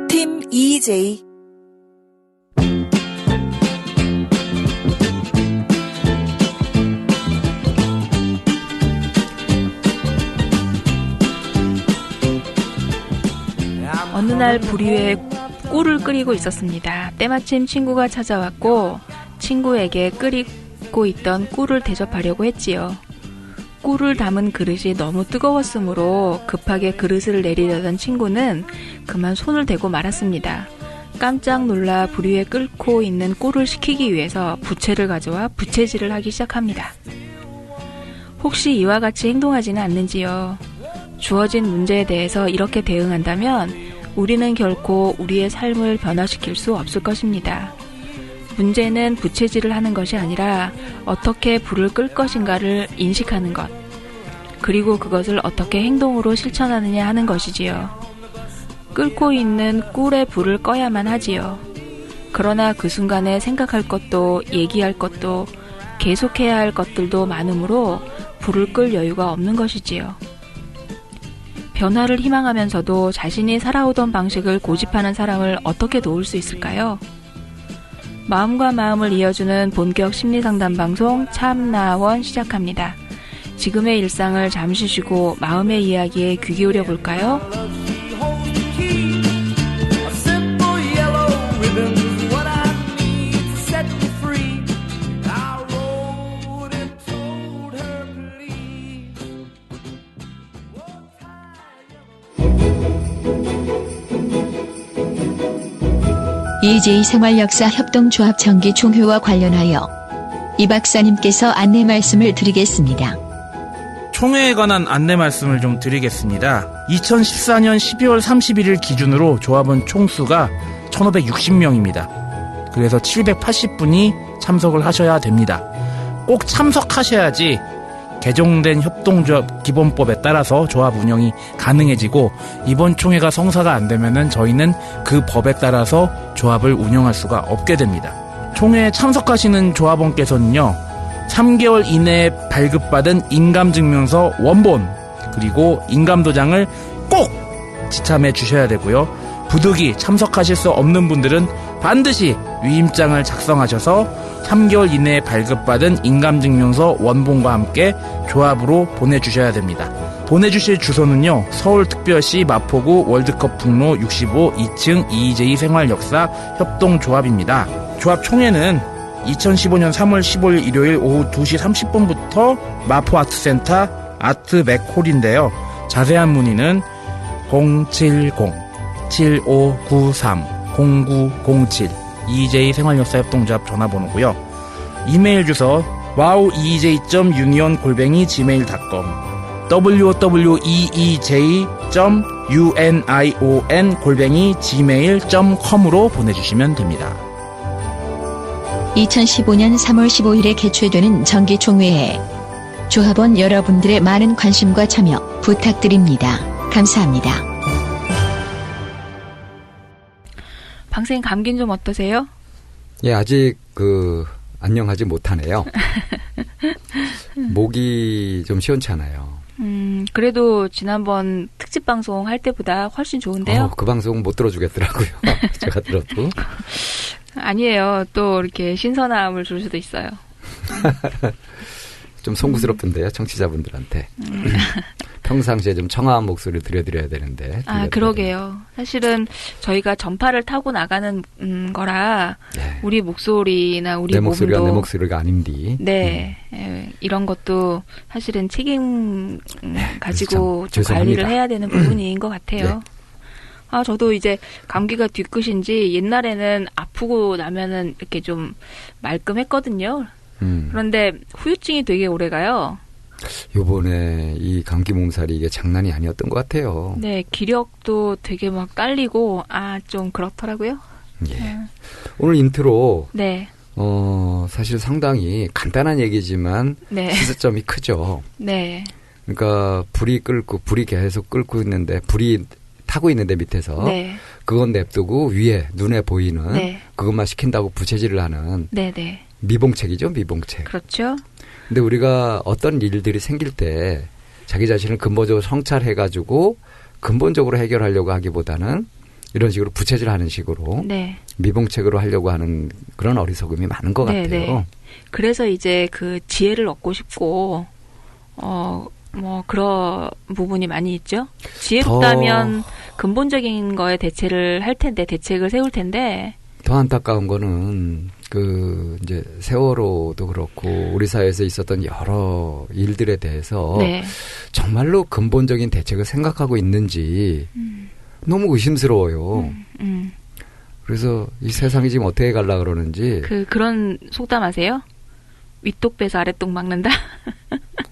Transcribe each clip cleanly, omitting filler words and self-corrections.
팀 EJ 어느 날 불 위에 꿀을 끓이고 있었습니다. 때마침 친구가 찾아왔고 친구에게 끓이고 있던 꿀을 대접하려고 했지요. 꿀을 담은 그릇이 너무 뜨거웠으므로 급하게 그릇을 내리려던 친구는 그만 손을 대고 말았습니다. 깜짝 놀라 불 위에 끓고 있는 꿀을 식히기 위해서 부채를 가져와 부채질을 하기 시작합니다. 혹시 이와 같이 행동하지는 않는지요? 주어진 문제에 대해서 이렇게 대응한다면 우리는 결코 우리의 삶을 변화시킬 수 없을 것입니다. 문제는 부채질을 하는 것이 아니라 어떻게 불을 끌 것인가를 인식하는 것, 그리고 그것을 어떻게 행동으로 실천하느냐 하는 것이지요. 끓고 있는 꿀의 불을 꺼야만 하지요. 그러나 그 순간에 생각할 것도 얘기할 것도 계속해야 할 것들도 많으므로 불을 끌 여유가 없는 것이지요. 변화를 희망하면서도 자신이 살아오던 방식을 고집하는 사람을 어떻게 도울 수 있을까요? 마음과 마음을 이어주는 본격 심리상담 방송 참나원 시작합니다. 지금의 일상을 잠시 쉬고 마음의 이야기에 귀 기울여 볼까요? EJ 생활역사 협동조합 정기 총회와 관련하여 이 박사님께서 안내 말씀을 드리겠습니다. 총회에 관한 안내 말씀을 좀 드리겠습니다. 2014년 12월 31일 기준으로 조합원 총수가 1560명입니다. 그래서 780분이 참석을 하셔야 됩니다. 꼭 참석하셔야지 개정된 협동조합 기본법에 따라서 조합 운영이 가능해지고 이번 총회가 성사가 안 되면은 저희는 그 법에 따라서 조합을 운영할 수가 없게 됩니다. 총회에 참석하시는 조합원께서는요, 3개월 이내에 발급받은 인감증명서 원본 그리고 인감도장을 꼭 지참해 주셔야 되고요. 부득이 참석하실 수 없는 분들은 반드시 위임장을 작성하셔서 3개월 이내에 발급받은 인감증명서 원본과 함께 조합으로 보내주셔야 됩니다. 보내주실 주소는요, 서울특별시 마포구 월드컵 북로 65 2층 EJ 생활역사 협동조합입니다. 조합 총회는 2015년 3월 15일 일요일 오후 2시 30분부터 마포 아트센터 아트맥홀인데요. 자세한 문의는 070-7593-0907 EJ 생활역사 협동조합 전화번호고요. 이메일 주소 wowej.union@gmail.com wowej.union@gmail.com으로 보내주시면 됩니다. 2015년 3월 15일에 개최되는 정기총회에 조합원 여러분들의 많은 관심과 참여 부탁드립니다. 감사합니다. 방생 감기는 좀 어떠세요? 예, 아직 안녕하지 못하네요. 목이 좀 시원찮아요. 그래도 지난번 특집 방송 할 때보다 훨씬 좋은데요? 그 방송 못 들어주겠더라고요. 제가 들어도. 아니에요. 또 이렇게 신선함을 줄 수도 있어요. 좀 송구스럽던데요, 청취자분들한테. 평상시에 좀 청아한 목소리를 들려드려야 되는데. 그러게요. 사실은 저희가 전파를 타고 나가는 거라 네. 우리 목소리나 우리 내 몸도 목소리가 내 목소리가 아닌디. 네. 이런 것도 사실은 책임 가지고 좀 죄송합니다. 관리를 해야 되는 부분인 것 같아요. 네. 저도 이제 감기가 뒤끝인지 옛날에는 아프고 나면은 이렇게 좀 말끔했거든요. 그런데 후유증이 되게 오래가요. 요번에 이 감기 몸살이 이게 장난이 아니었던 것 같아요. 네, 기력도 되게 막 딸리고, 좀 그렇더라고요. 예. 오늘 인트로. 네. 사실 상당히 간단한 얘기지만. 네. 시사점이 크죠. 네. 그러니까 불이 계속 끓고 있는데, 불이 타고 있는데 밑에서. 네. 그건 냅두고 위에 눈에 보이는. 네. 그것만 시킨다고 부채질을 하는. 네네. 미봉책이죠, 미봉책. 그렇죠. 근데 우리가 어떤 일들이 생길 때 자기 자신을 근본적으로 성찰해가지고 근본적으로 해결하려고 하기보다는 이런 식으로 부채질하는 식으로 네. 미봉책으로 하려고 하는 그런 어리석음이 많은 것 네, 같아요. 네. 그래서 이제 그 지혜를 얻고 싶고 뭐 그런 부분이 많이 있죠. 지혜롭다면 근본적인 거에 대책을 세울 텐데. 더 안타까운 거는 이제 세월호도 그렇고 우리 사회에서 있었던 여러 일들에 대해서 네. 정말로 근본적인 대책을 생각하고 있는지 너무 의심스러워요. 그래서 이 세상이 지금 어떻게 가려고 그러는지. 그런 속담 아세요? 윗독 빼서 아랫독 막는다?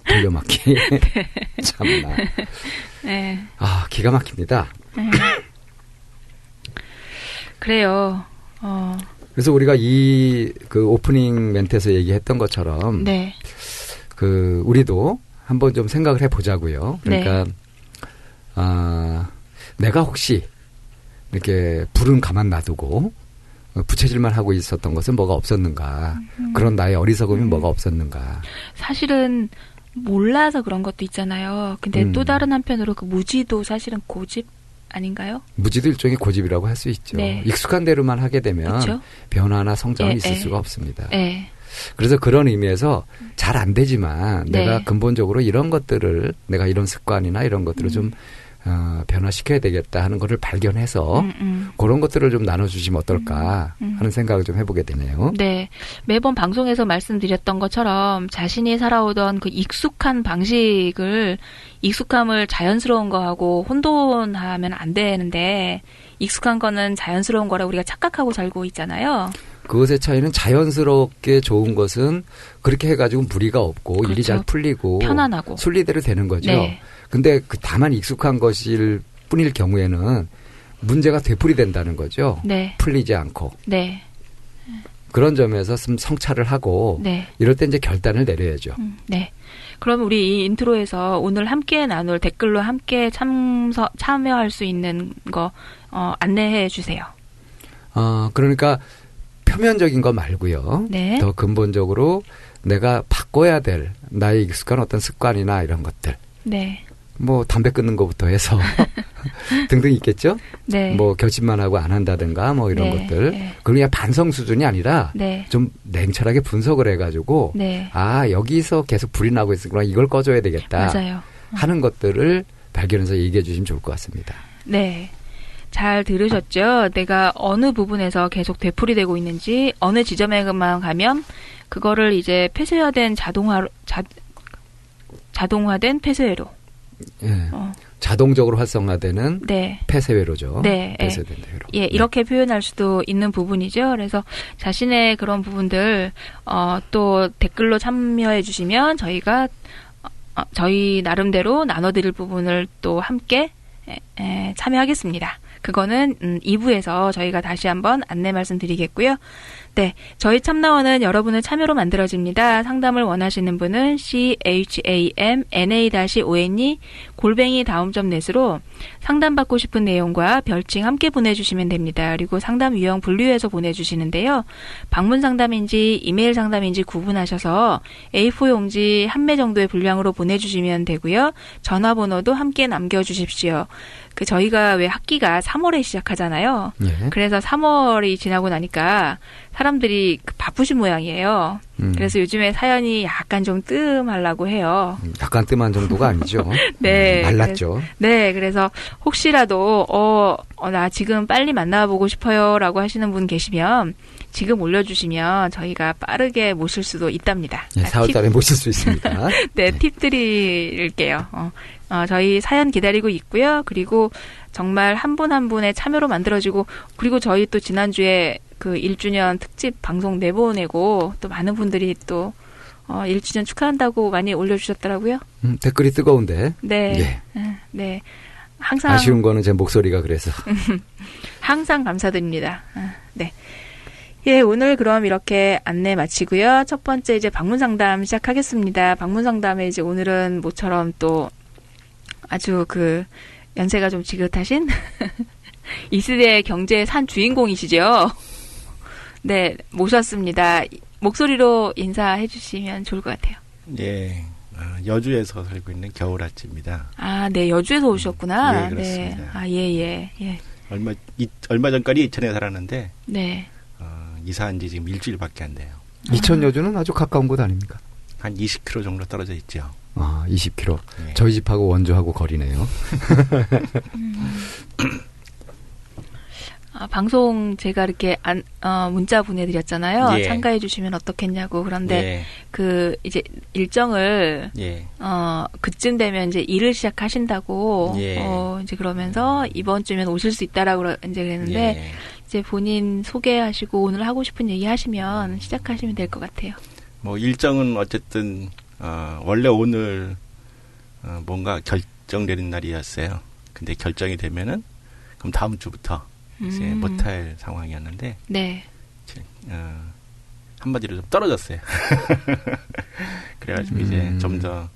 돌려막기. 네. 참나. 네. 아, 기가 막힙니다. 네. 그래요. 그래서 우리가 그 오프닝 멘트에서 얘기했던 것처럼. 네. 우리도 한번 좀 생각을 해보자고요. 그러니까, 네. 내가 혹시 이렇게 불은 가만 놔두고 부채질만 하고 있었던 것은 뭐가 없었는가. 그런 나의 어리석음이 뭐가 없었는가. 사실은 몰라서 그런 것도 있잖아요. 근데 또 다른 한편으로 그 무지도 사실은 고집 아닌가요? 무지도 일종의 고집이라고 할 수 있죠. 네. 익숙한 대로만 하게 되면 그렇죠? 변화나 성장이 있을 수가 없습니다. 네. 그래서 그런 의미에서 잘 안 되지만 네. 내가 근본적으로 이런 것들을 내가 이런 습관이나 이런 것들을 좀 변화시켜야 되겠다 하는 것을 발견해서 그런 것들을 좀 나눠주시면 어떨까 하는 생각을 좀 해보게 되네요. 네. 매번 방송에서 말씀드렸던 것처럼 자신이 살아오던 그 익숙한 방식을 익숙함을 자연스러운 거하고 혼돈하면 안 되는데 익숙한 거는 자연스러운 거라 우리가 착각하고 살고 있잖아요. 그것의 차이는 자연스럽게 좋은 것은 그렇게 해가지고 무리가 없고 그렇죠. 일이 잘 풀리고 편안하고 순리대로 되는 거죠. 네. 근데 다만 익숙한 것일 뿐일 경우에는 문제가 되풀이된다는 거죠. 네. 풀리지 않고. 네. 그런 점에서 성찰을 하고 네. 이럴 때 이제 결단을 내려야죠. 네. 그럼 우리 이 인트로에서 오늘 함께 나눌 댓글로 함께 참여할 수 있는 거 안내해 주세요. 그러니까 표면적인 거 말고요. 네. 더 근본적으로 내가 바꿔야 될 나의 익숙한 어떤 습관이나 이런 것들. 네. 뭐 담배 끊는 것부터 해서 등등 있겠죠. 네. 뭐 결심만 하고 안 한다든가 뭐 이런 네. 것들. 네. 그건 그냥 반성 수준이 아니라 네. 좀 냉철하게 분석을 해가지고 네. 여기서 계속 불이 나고 있으니까 이걸 꺼줘야 되겠다 맞아요. 하는 것들을 발견해서 얘기해 주시면 좋을 것 같습니다. 네. 잘 들으셨죠? 내가 어느 부분에서 계속 되풀이되고 있는지 어느 지점에만 가면 그거를 이제 폐쇄화된 자동화된 폐쇄회로. 예. 자동적으로 활성화되는 네. 폐쇄회로죠. 네. 폐쇄된 회로. 예, 이렇게 표현할 수도 있는 부분이죠. 그래서 자신의 그런 부분들 또 댓글로 참여해 주시면 저희가 저희 나름대로 나눠드릴 부분을 또 함께 참여하겠습니다. 그거는 2부에서 저희가 다시 한번 안내 말씀드리겠고요. 네, 저희 참나원은 여러분의 참여로 만들어집니다. 상담을 원하시는 분은 chamna-one@다음점넷으로 상담받고 싶은 내용과 별칭 함께 보내주시면 됩니다. 그리고 상담 유형 분류해서 보내주시는데요. 방문 상담인지 이메일 상담인지 구분하셔서 A4 용지 한 매 정도의 분량으로 보내주시면 되고요. 전화번호도 함께 남겨주십시오. 저희가 왜 학기가 3월에 시작하잖아요. 예. 그래서 3월이 지나고 나니까 사람들이 바쁘신 모양이에요. 그래서 요즘에 사연이 약간 좀 뜸하려고 해요. 약간 뜸한 정도가 아니죠. 네. 말랐죠. 그래서 혹시라도 나 지금 빨리 만나보고 싶어요라고 하시는 분 계시면 지금 올려주시면 저희가 빠르게 모실 수도 있답니다. 네, 4월 달에 모실 수 있습니다. 네, 팁 드릴게요. 저희 사연 기다리고 있고요. 그리고 정말 한 분 한 분의 참여로 만들어지고 그리고 저희 또 지난주에 그 1주년 특집 방송 내보내고 또 많은 분들이 또 1주년 축하한다고 많이 올려주셨더라고요. 댓글이 뜨거운데. 네. 예. 네. 항상 아쉬운 거는 제 목소리가 그래서. 항상 감사드립니다. 네. 예, 오늘 그럼 이렇게 안내 마치고요. 첫 번째 이제 방문 상담 시작하겠습니다. 방문 상담에 이제 오늘은 모처럼 또 아주 연세가 좀 지긋하신 이 시대의 경제의 산 주인공이시죠. 네, 모셨습니다. 목소리로 인사해 주시면 좋을 것 같아요. 예, 여주에서 살고 있는 겨울아찌입니다. 아, 네, 여주에서 오셨구나. 예, 그렇습니다. 네. 아, 예. 얼마 전까지 이천에 살았는데 네. 이사한 지 지금 일주일밖에 안 돼요. 이천 여주는 아주 가까운 곳 아닙니까? 한 20km 정도 떨어져 있죠. 20km. 예. 저희 집하고 원주하고 거리네요. 방송 제가 이렇게 문자 보내드렸잖아요. 예. 참가해 주시면 어떻겠냐고. 그런데 예. 그 이제 일정을 예. 그쯤 되면 이제 일을 시작하신다고 예. 이제 그러면서 이번 주면 오실 수 있다라고 이제 그랬는데 예. 이제 본인 소개하시고 오늘 하고 싶은 얘기 하시면 시작하시면 될 것 같아요. 뭐 일정은 어쨌든 원래 오늘 뭔가 결정 내린 날이었어요. 근데 결정이 되면은 그럼 다음 주부터 이제 못할 상황이었는데 네. 한마디로 좀 떨어졌어요. 그래가지고 이제 좀 더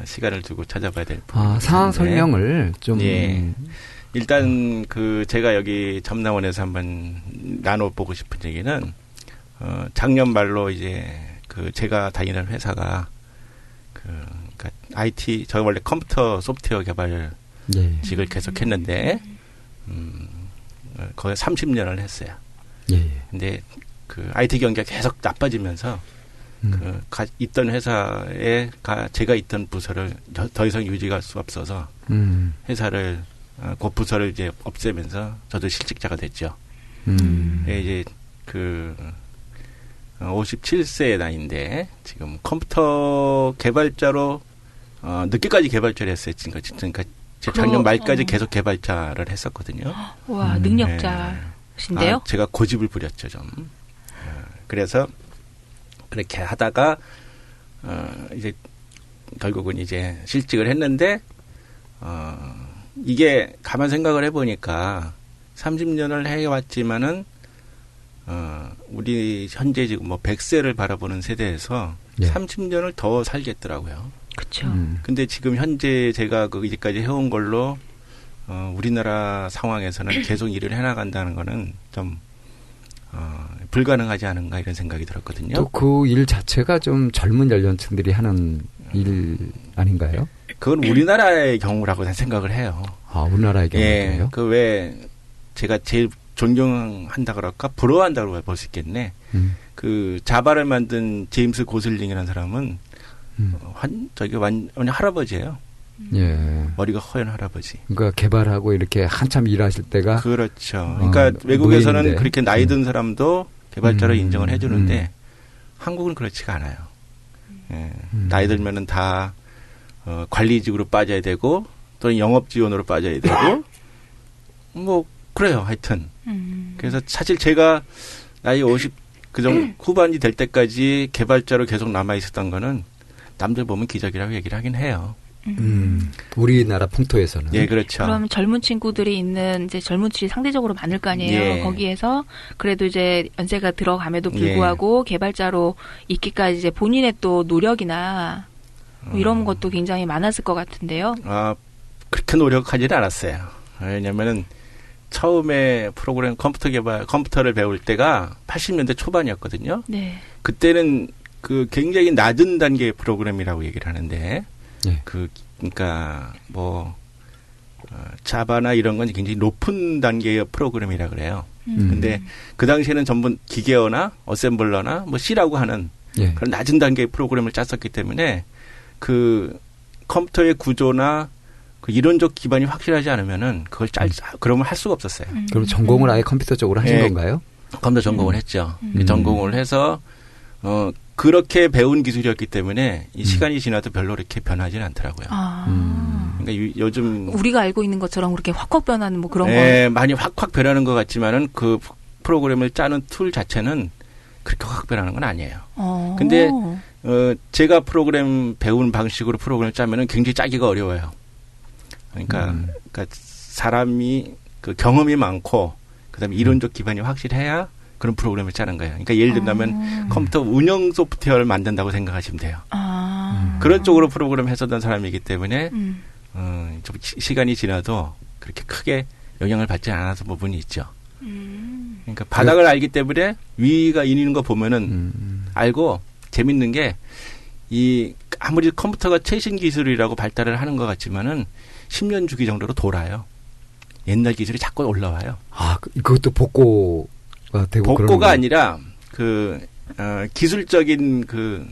시간을 두고 찾아봐야 될 부분이 상황 있는데. 설명을 좀 예. 일단 제가 여기 점나원에서 한번 나눠보고 싶은 얘기는 작년 말로 이제 제가 다니는 회사가 그러니까 IT 저 원래 컴퓨터 소프트웨어 개발직을 계속했는데 거의 30년을 했어요. 근데 IT 경기가 계속 나빠지면서 있던 회사에 제가 있던 부서를 더 이상 유지할 수 없어서 회사를 그 부서를 이제 없애면서 저도 실직자가 됐죠. 이제 57세의 나이인데 지금 컴퓨터 개발자로 늦게까지 개발자를 했어요. 그러니까 작년 말까지 계속 개발자를 했었거든요. 와, 능력자신데요? 제가 고집을 부렸죠, 좀. 그래서 그렇게 하다가 이제 결국은 이제 실직을 했는데 이게 가만 생각을 해보니까 30년을 해왔지만은 우리 현재 지금 뭐 100세를 바라보는 세대에서 30년을 더 살겠더라고요. 그렇죠. 근데 지금 현재 제가 이제까지 해온 걸로 우리나라 상황에서는 계속 일을 해나간다는 거는 좀 불가능하지 않은가 이런 생각이 들었거든요. 또 그 일 자체가 좀 젊은 연령층들이 하는 일 아닌가요? 그건 우리나라의 경우라고 생각을 해요. 우리나라의 경우예요? 왜 제가 제일 존경한다 그럴까 부러워한다고 볼 수 있겠네. 자바를 만든 제임스 고슬링이라는 사람은 완전 할아버지예요. 머리가 허연 할아버지. 그러니까 개발하고 이렇게 한참 일하실 때가 그렇죠. 그러니까 외국에서는 노인인데. 그렇게 나이 든 사람도 개발자로 인정을 해주는데 한국은 그렇지가 않아요. 나이 들면은 다 관리직으로 빠져야 되고 또는 영업 지원으로 빠져야 되고 뭐 그래요. 하여튼 그래서 사실 제가 나이 50 그정 후반이 될 때까지 개발자로 계속 남아 있었던 거는 남들 보면 기적이라고 얘기를 하긴 해요. 우리나라 풍토에서는. 예, 그렇죠. 그럼 젊은 친구들이 있는 이제 젊은 층이 상대적으로 많을 거 아니에요. 예. 거기에서 그래도 이제 연세가 들어감에도 불구하고 개발자로 있기까지 이제 본인의 또 노력이나 뭐 이런 것도 굉장히 많았을 것 같은데요. 그렇게 노력하지는 않았어요. 왜냐면은 처음에 프로그램 컴퓨터를 배울 때가 80년대 초반이었거든요. 네. 그때는 굉장히 낮은 단계의 프로그램이라고 얘기를 하는데 예. 그러니까 자바나 이런 건 굉장히 높은 단계의 프로그램이라 그래요. 근데 그 당시에는 전부 기계어나 어셈블러나 뭐 C라고 하는 그런 낮은 단계의 프로그램을 짰었기 때문에 그 컴퓨터의 구조나 그 이론적 기반이 확실하지 않으면은 그러면 할 수가 없었어요. 그럼 전공을 아예 컴퓨터 쪽으로 하신 건가요? 컴퓨터 전공을 했죠. 전공을 해서 그렇게 배운 기술이었기 때문에 이 시간이 지나도 별로 이렇게 변하지는 않더라고요. 그러니까 요즘 우리가 알고 있는 것처럼 그렇게 확확 변하는 뭐 그런 거 많이 확확 변하는 것 같지만은 그 프로그램을 짜는 툴 자체는 그렇게 확 변하는 건 아니에요. 근데 제가 프로그램 배운 방식으로 프로그램을 짜면은 굉장히 짜기가 어려워요. 그러니까 사람이 경험이 많고 그다음에 이론적 기반이 확실해야 그런 프로그램을 짜는 거예요. 그러니까 예를 들면 컴퓨터 운영 소프트웨어를 만든다고 생각하시면 돼요. 그런 쪽으로 프로그램 했었던 사람이기 때문에 좀 시간이 지나도 그렇게 크게 영향을 받지 않아서 부분이 있죠. 그러니까 바닥을 알기 때문에 위가 있는 거 보면은 알고 재밌는 게 이 아무리 컴퓨터가 최신 기술이라고 발달을 하는 것 같지만은 10년 주기 정도로 돌아요. 옛날 기술이 자꾸 올라와요. 아, 그것도 복고가 되고 복고가 아니라 기술적인 그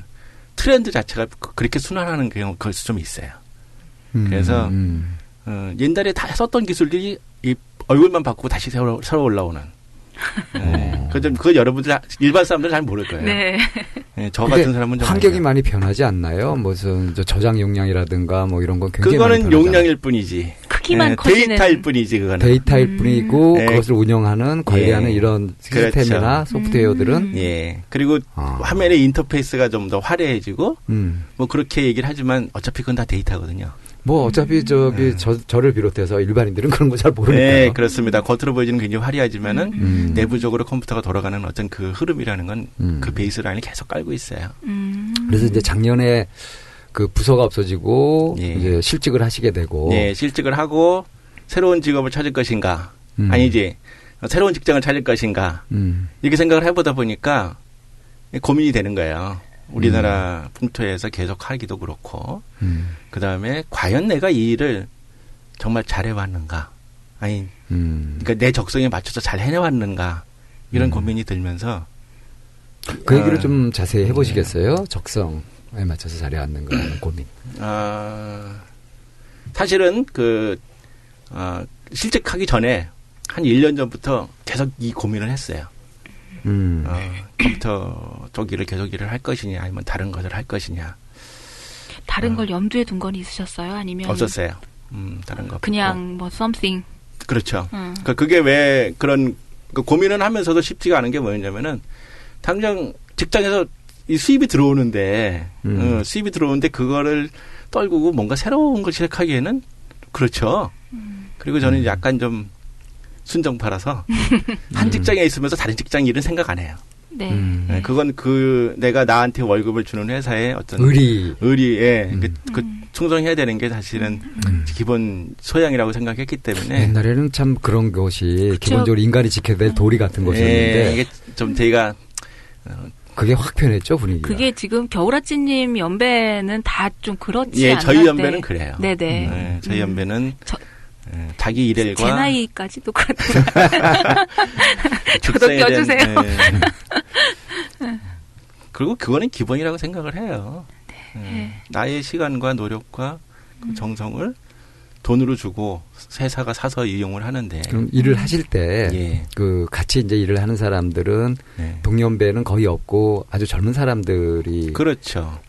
트렌드 자체가 그렇게 순환하는 경우가 좀 있어요. 그래서 옛날에 다 썼던 기술들이 이 얼굴만 바꾸고 다시 새로 올라오는. 그거 여러분들 일반 사람들은 잘 모를 거예요. 네. 네, 저 같은 사람은 좀 환경이 아니에요. 많이 변하지 않나요? 무슨 저장 용량이라든가 뭐 이런 건 굉장히 많이 그거는 변하잖아요. 용량일 뿐이지. 크기만 커지는 데이터일 뿐이지 그거는. 데이터일 뿐이고 네. 그것을 운영하는 관리하는 예. 이런 시스템이나 그렇죠. 소프트웨어들은 예. 그리고 화면의 인터페이스가 좀 더 화려해지고 뭐 그렇게 얘기를 하지만 어차피 그건 다 데이터거든요. 뭐 어차피 저를 비롯해서 일반인들은 그런 거 잘 모르니까요. 네, 그렇습니다. 겉으로 보여지는 굉장히 화려하지만은 내부적으로 컴퓨터가 돌아가는 어떤 그 흐름이라는 건 그 베이스라인을 계속 깔고 있어요. 그래서 이제 작년에 그 부서가 없어지고 예. 이제 실직을 하시게 되고 예, 실직을 하고 새로운 직업을 찾을 것인가, 아니지 새로운 직장을 찾을 것인가 이렇게 생각을 해보다 보니까 고민이 되는 거예요. 우리나라 풍토에서 계속 하기도 그렇고, 그 다음에 과연 내가 이 일을 정말 잘해왔는가, 아니, 그러니까 내 적성에 맞춰서 잘 해내왔는가 이런 고민이 들면서 그 얘기를 좀 자세히 해보시겠어요? 적성에 맞춰서 잘해왔는가 하는 고민. 사실은 실직하기 전에 한 1년 전부터 계속 이 고민을 했어요. 컴퓨터 쪽 일을 계속 일을 할 것이냐, 아니면 다른 것을 할 것이냐. 다른 걸 염두에 둔 건 있으셨어요? 아니면 없었어요. 다른 거. 그냥 뭐 something. 그렇죠. 그러니까 그게 왜 그런 고민을 하면서도 쉽지가 않은 게 뭐였냐면은 당장 직장에서 이 수입이 들어오는데 수입이 들어오는데 그거를 떨구고 뭔가 새로운 걸 시작하기에는 그렇죠. 그리고 저는 약간 좀 순정파라서 한 직장에 있으면서 다른 직장 일은 생각 안 해요. 네. 네, 그건 내가 나한테 월급을 주는 회사의 어떤 의리에 충성해야 되는 게 사실은 기본 소양이라고 생각했기 때문에 옛날에는 참 그런 것이 기본적으로 인간이 지켜야 될 도리 같은 것이었는데 이게 좀 저희가 그게 확 변했죠, 분위기가. 그게 지금 겨울아찌님 연배는 다 좀 그렇지 않나요? 저희 연배는 그래요. 네네. 네, 저희 연배는 자기 일el과 제 나이까지도 그렇더라고요. 저도 껴주세요. 그리고 그거는 기본이라고 생각을 해요. 나의 시간과 노력과 그 정성을 돈으로 주고 회사가 사서 이용을 하는데. 그럼 일을 하실 때 그 같이 이제 일을 하는 사람들은 동년배는 거의 없고 아주 젊은 사람들이 그렇죠.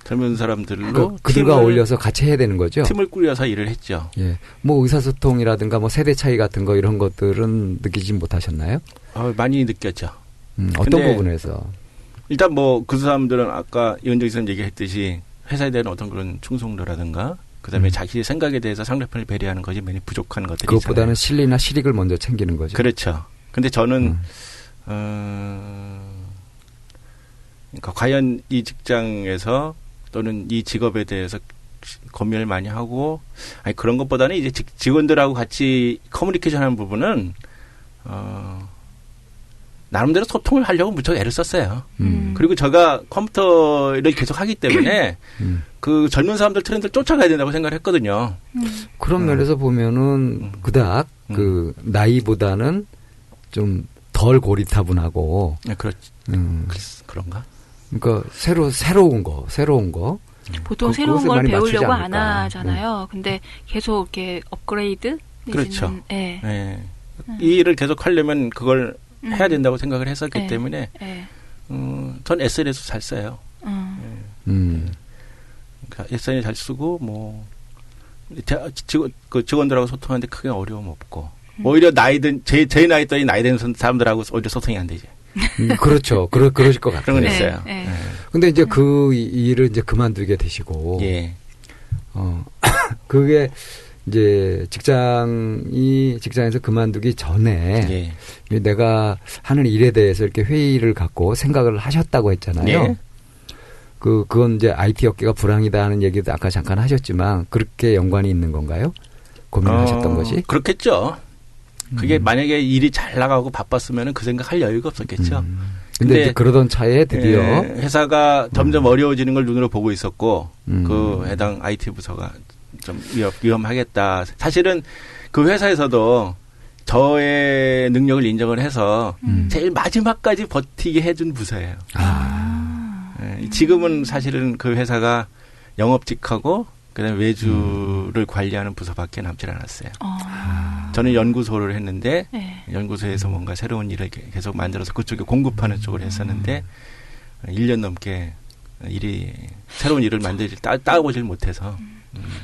젊은 사람들로 그들과 어울려서 같이 해야 되는 거죠. 팀을 꾸려서 일을 했죠. 예, 뭐 의사소통이라든가 뭐 세대 차이 같은 거 이런 것들은 느끼지 못하셨나요? 많이 느꼈죠. 어떤 부분에서? 일단 뭐 그 사람들은 아까 이은정 선생님 얘기했듯이 회사에 대한 어떤 그런 충성도라든가 그다음에 자기 생각에 대해서 상대편을 배려하는 것이 많이 부족한 것들이 그것보다는 있잖아요. 실리나 실익을 먼저 챙기는 거죠. 그렇죠. 근데 저는 그러니까 과연 이 직장에서 또는 이 직업에 대해서 고민을 많이 하고 그런 것보다는 이제 직원들하고 같이 커뮤니케이션하는 부분은 나름대로 소통을 하려고 무척 애를 썼어요. 그리고 제가 컴퓨터를 계속 하기 때문에 그 젊은 사람들 트렌드를 쫓아가야 된다고 생각을 했거든요. 그런 면에서 보면은 그닥 그 나이보다는 좀 덜 고리타분하고. 그런가? 그러니까 새로운 거. 보통 새로운 걸 배우려고 안 하잖아요. 근데 계속 이렇게 업그레이드? 그렇죠. 이 일을 계속 하려면 그걸 해야 된다고 생각을 했었기 때문에 전 SNS 잘 써요. 그러니까 SNS 잘 쓰고 뭐 직원들하고 소통하는데 크게 어려움 없고 오히려 제 나이 또이 나이 든 사람들하고 오히려 소통이 안 되지. 그렇죠. 그러실 것 같아요. 그런 건 있어요. 근데 이제 그 일을 이제 그만두게 되시고 그게 이제 직장에서 그만두기 전에 내가 하는 일에 대해서 이렇게 회의를 갖고 생각을 하셨다고 했잖아요. 그건 이제 IT 업계가 불황이다 하는 얘기도 아까 잠깐 하셨지만 그렇게 연관이 있는 건가요? 고민하셨던 것이? 그렇겠죠. 그게 만약에 일이 잘 나가고 바빴으면 그 생각할 여유가 없었겠죠. 근데 그러던 차에 드디어 회사가 점점 어려워지는 걸 눈으로 보고 있었고 그 해당 IT 부서가 좀 위험하겠다. 사실은 그 회사에서도 저의 능력을 인정을 해서 제일 마지막까지 버티게 해준 부서예요. 지금은 사실은 그 회사가 영업직하고 그다음에 외주를 관리하는 부서밖에 남질 않았어요. 저는 연구소를 했는데 연구소에서 뭔가 새로운 일을 계속 만들어서 그쪽에 공급하는 쪽을 했었는데 1년 넘게 새로운 일을 따보질 못해서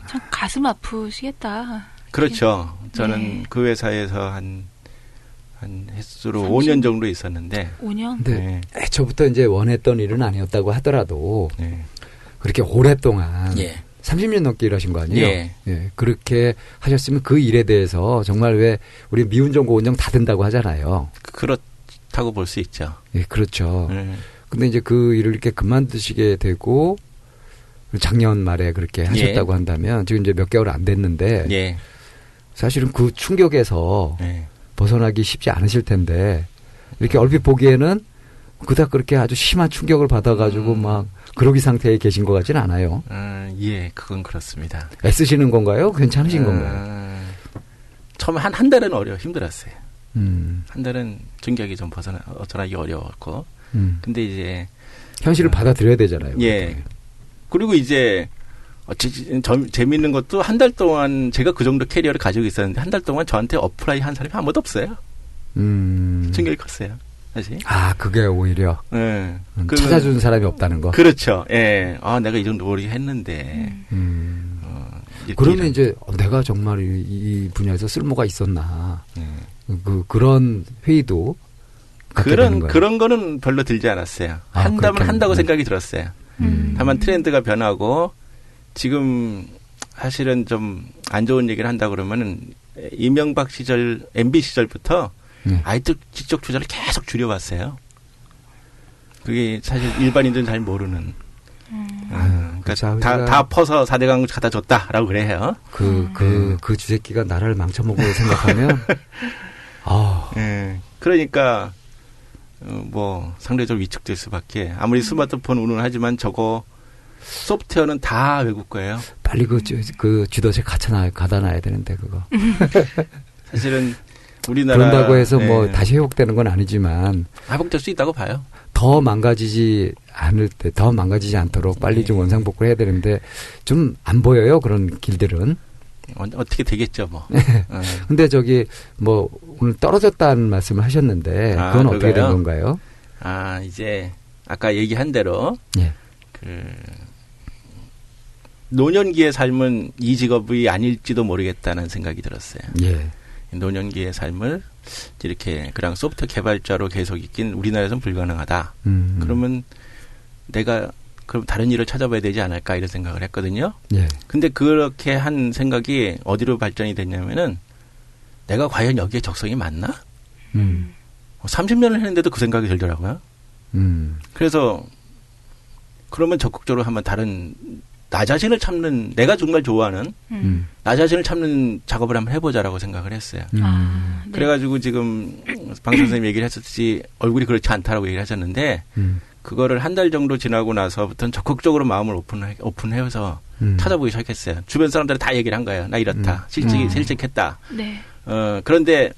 참 가슴 아프시겠다. 그렇죠. 저는 그 회사에서 한 횟수로 5년 정도 있었는데 5년? 네. 애초부터 이제 원했던 일은 아니었다고 하더라도 그렇게 오랫동안 30년 넘게 일하신 거 아니에요? 예. 그렇게 하셨으면 그 일에 대해서 정말 왜 우리 미운정 고운정 다 된다고 하잖아요. 그렇다고 볼 수 있죠. 예, 그렇죠. 근데 이제 그 일을 이렇게 그만두시게 되고 작년 말에 그렇게 하셨다고 한다면 지금 이제 몇 개월 안 됐는데 사실은 그 충격에서 벗어나기 쉽지 않으실 텐데 이렇게 얼핏 보기에는 그닥 그렇게 아주 심한 충격을 받아가지고 막 그러기 상태에 계신 것 같지는 않아요. 예, 그건 그렇습니다. 애쓰시는 건가요? 괜찮으신 건가요? 처음에 한 달은 힘들었어요. 한 달은 충격이 좀 벗어나기 어려웠고. 근데 이제 현실을 받아들여야 되잖아요. 예. 그리고 이제 재미있는 것도 한 달 동안 제가 그 정도 캐리어를 가지고 있었는데 한 달 동안 저한테 어플라이 한 사람이 아무도 없어요. 충격이 컸어요. 사실. 그게 오히려 찾아주는 사람이 없다는 거. 그렇죠. 예. 내가 이 정도 오래 했는데. 그러면 이제 내가 정말 이 분야에서 쓸모가 있었나. 그런 회의도 그런 거는 별로 들지 않았어요. 한다면 한다고 생각이 들었어요. 다만 트렌드가 변하고 지금 사실은 좀 안 좋은 얘기를 한다 그러면은 이명박 시절 MB 시절부터 IT 지적 투자를 계속 줄여왔어요. 그게 사실 일반인들은 잘 모르는. 그러니까 다 퍼서 4대 강국 갖다 줬다라고 그래요. 그 주새끼가 나라를 망쳐먹을 생각하면 그러니까 상대적으로 위축될 수밖에. 아무리 스마트폰 운운하지만 저거 소프트웨어는 다 외국 거예요. 빨리 그 쥐덫에 가다 놔야 되는데 그거. 사실은 우리나라 그런다고 해서 다시 회복되는 건 아니지만 회복될 수 있다고 봐요. 더 망가지지 않도록 빨리 좀 원상복구를 해야 되는데 좀 안 보여요, 그런 길들은. 어떻게 되겠죠, 뭐. 근데 오늘 떨어졌다는 말씀을 하셨는데 그건 어떻게 된 건가요? 이제 아까 얘기한 대로 노년기의 삶은 이 직업이 아닐지도 모르겠다는 생각이 들었어요. 노년기의 삶을 이렇게 그냥 소프트웨어 개발자로 계속 있긴 우리나라에서는 불가능하다. 그러면 그럼 다른 일을 찾아봐야 되지 않을까 이런 생각을 했거든요. 근데 그렇게 한 생각이 어디로 발전이 됐냐면은 내가 과연 여기에 적성이 맞나? 30년을 했는데도 그 생각이 들더라고요. 그래서 그러면 적극적으로 한번 다른 나 자신을 찾는 내가 정말 좋아하는 나 자신을 찾는 작업을 한번 해보자라고 생각을 했어요. 그래가지고 지금 방 선생님 얘기를 했었듯이 얼굴이 그렇지 않다라고 얘기를 하셨는데 그거를 한 달 정도 지나고 나서부터는 적극적으로 마음을 오픈해서 찾아보기 시작했어요. 주변 사람들이 다 얘기를 한 거예요. 나 이렇다. 실직했다. 그런데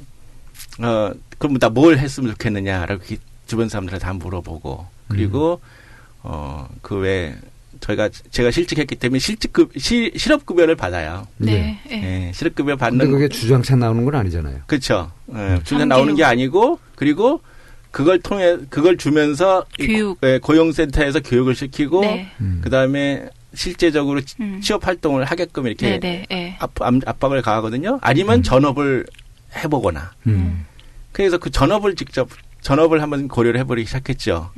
그럼 나 뭘 했으면 좋겠느냐라고 주변 사람들한테 다 물어보고 그리고 그 외에 제가 실직했기 때문에 실업급여를 받아요. 실업급여 받는. 근데 그게 주장창 나오는 건 아니잖아요. 그렇죠. 주장창 나오는 게 아니고 그리고 그걸 주면서 고용센터에서 교육을 시키고 그다음에 실제적으로 취업 활동을 하게끔 이렇게 압박을 가하거든요. 아니면 전업을 해보거나. 그래서 그 전업을 한번 고려를 해버리기 시작했죠.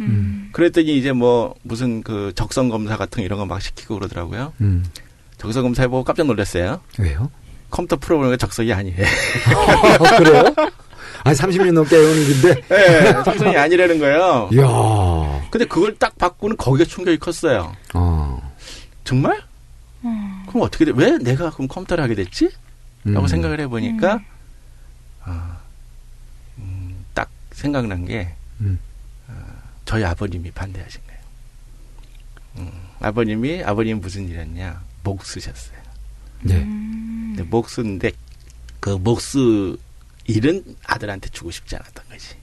그랬더니 이제 무슨 적성 검사 같은 이런 거 막 시키고 그러더라고요. 적성 검사 해보고 깜짝 놀랐어요. 왜요? 컴퓨터 프로그램이 적성이 아니에요. 그래요? 30년 넘게 해오는 일인데. 네, 적성이 아니라는 거예요. 이야. 근데 그걸 딱 받고는 거기에 충격이 컸어요. 정말? 그럼 어떻게 왜 내가 그럼 컴퓨터를 하게 됐지? 라고 생각을 해보니까, 딱 생각난 게, 저희 아버님이 반대하신 거예요. 아버님 무슨 일 했냐? 목수셨어요. 네. 근데 목수인데 그 목수 일은 아들한테 주고 싶지 않았던 거지.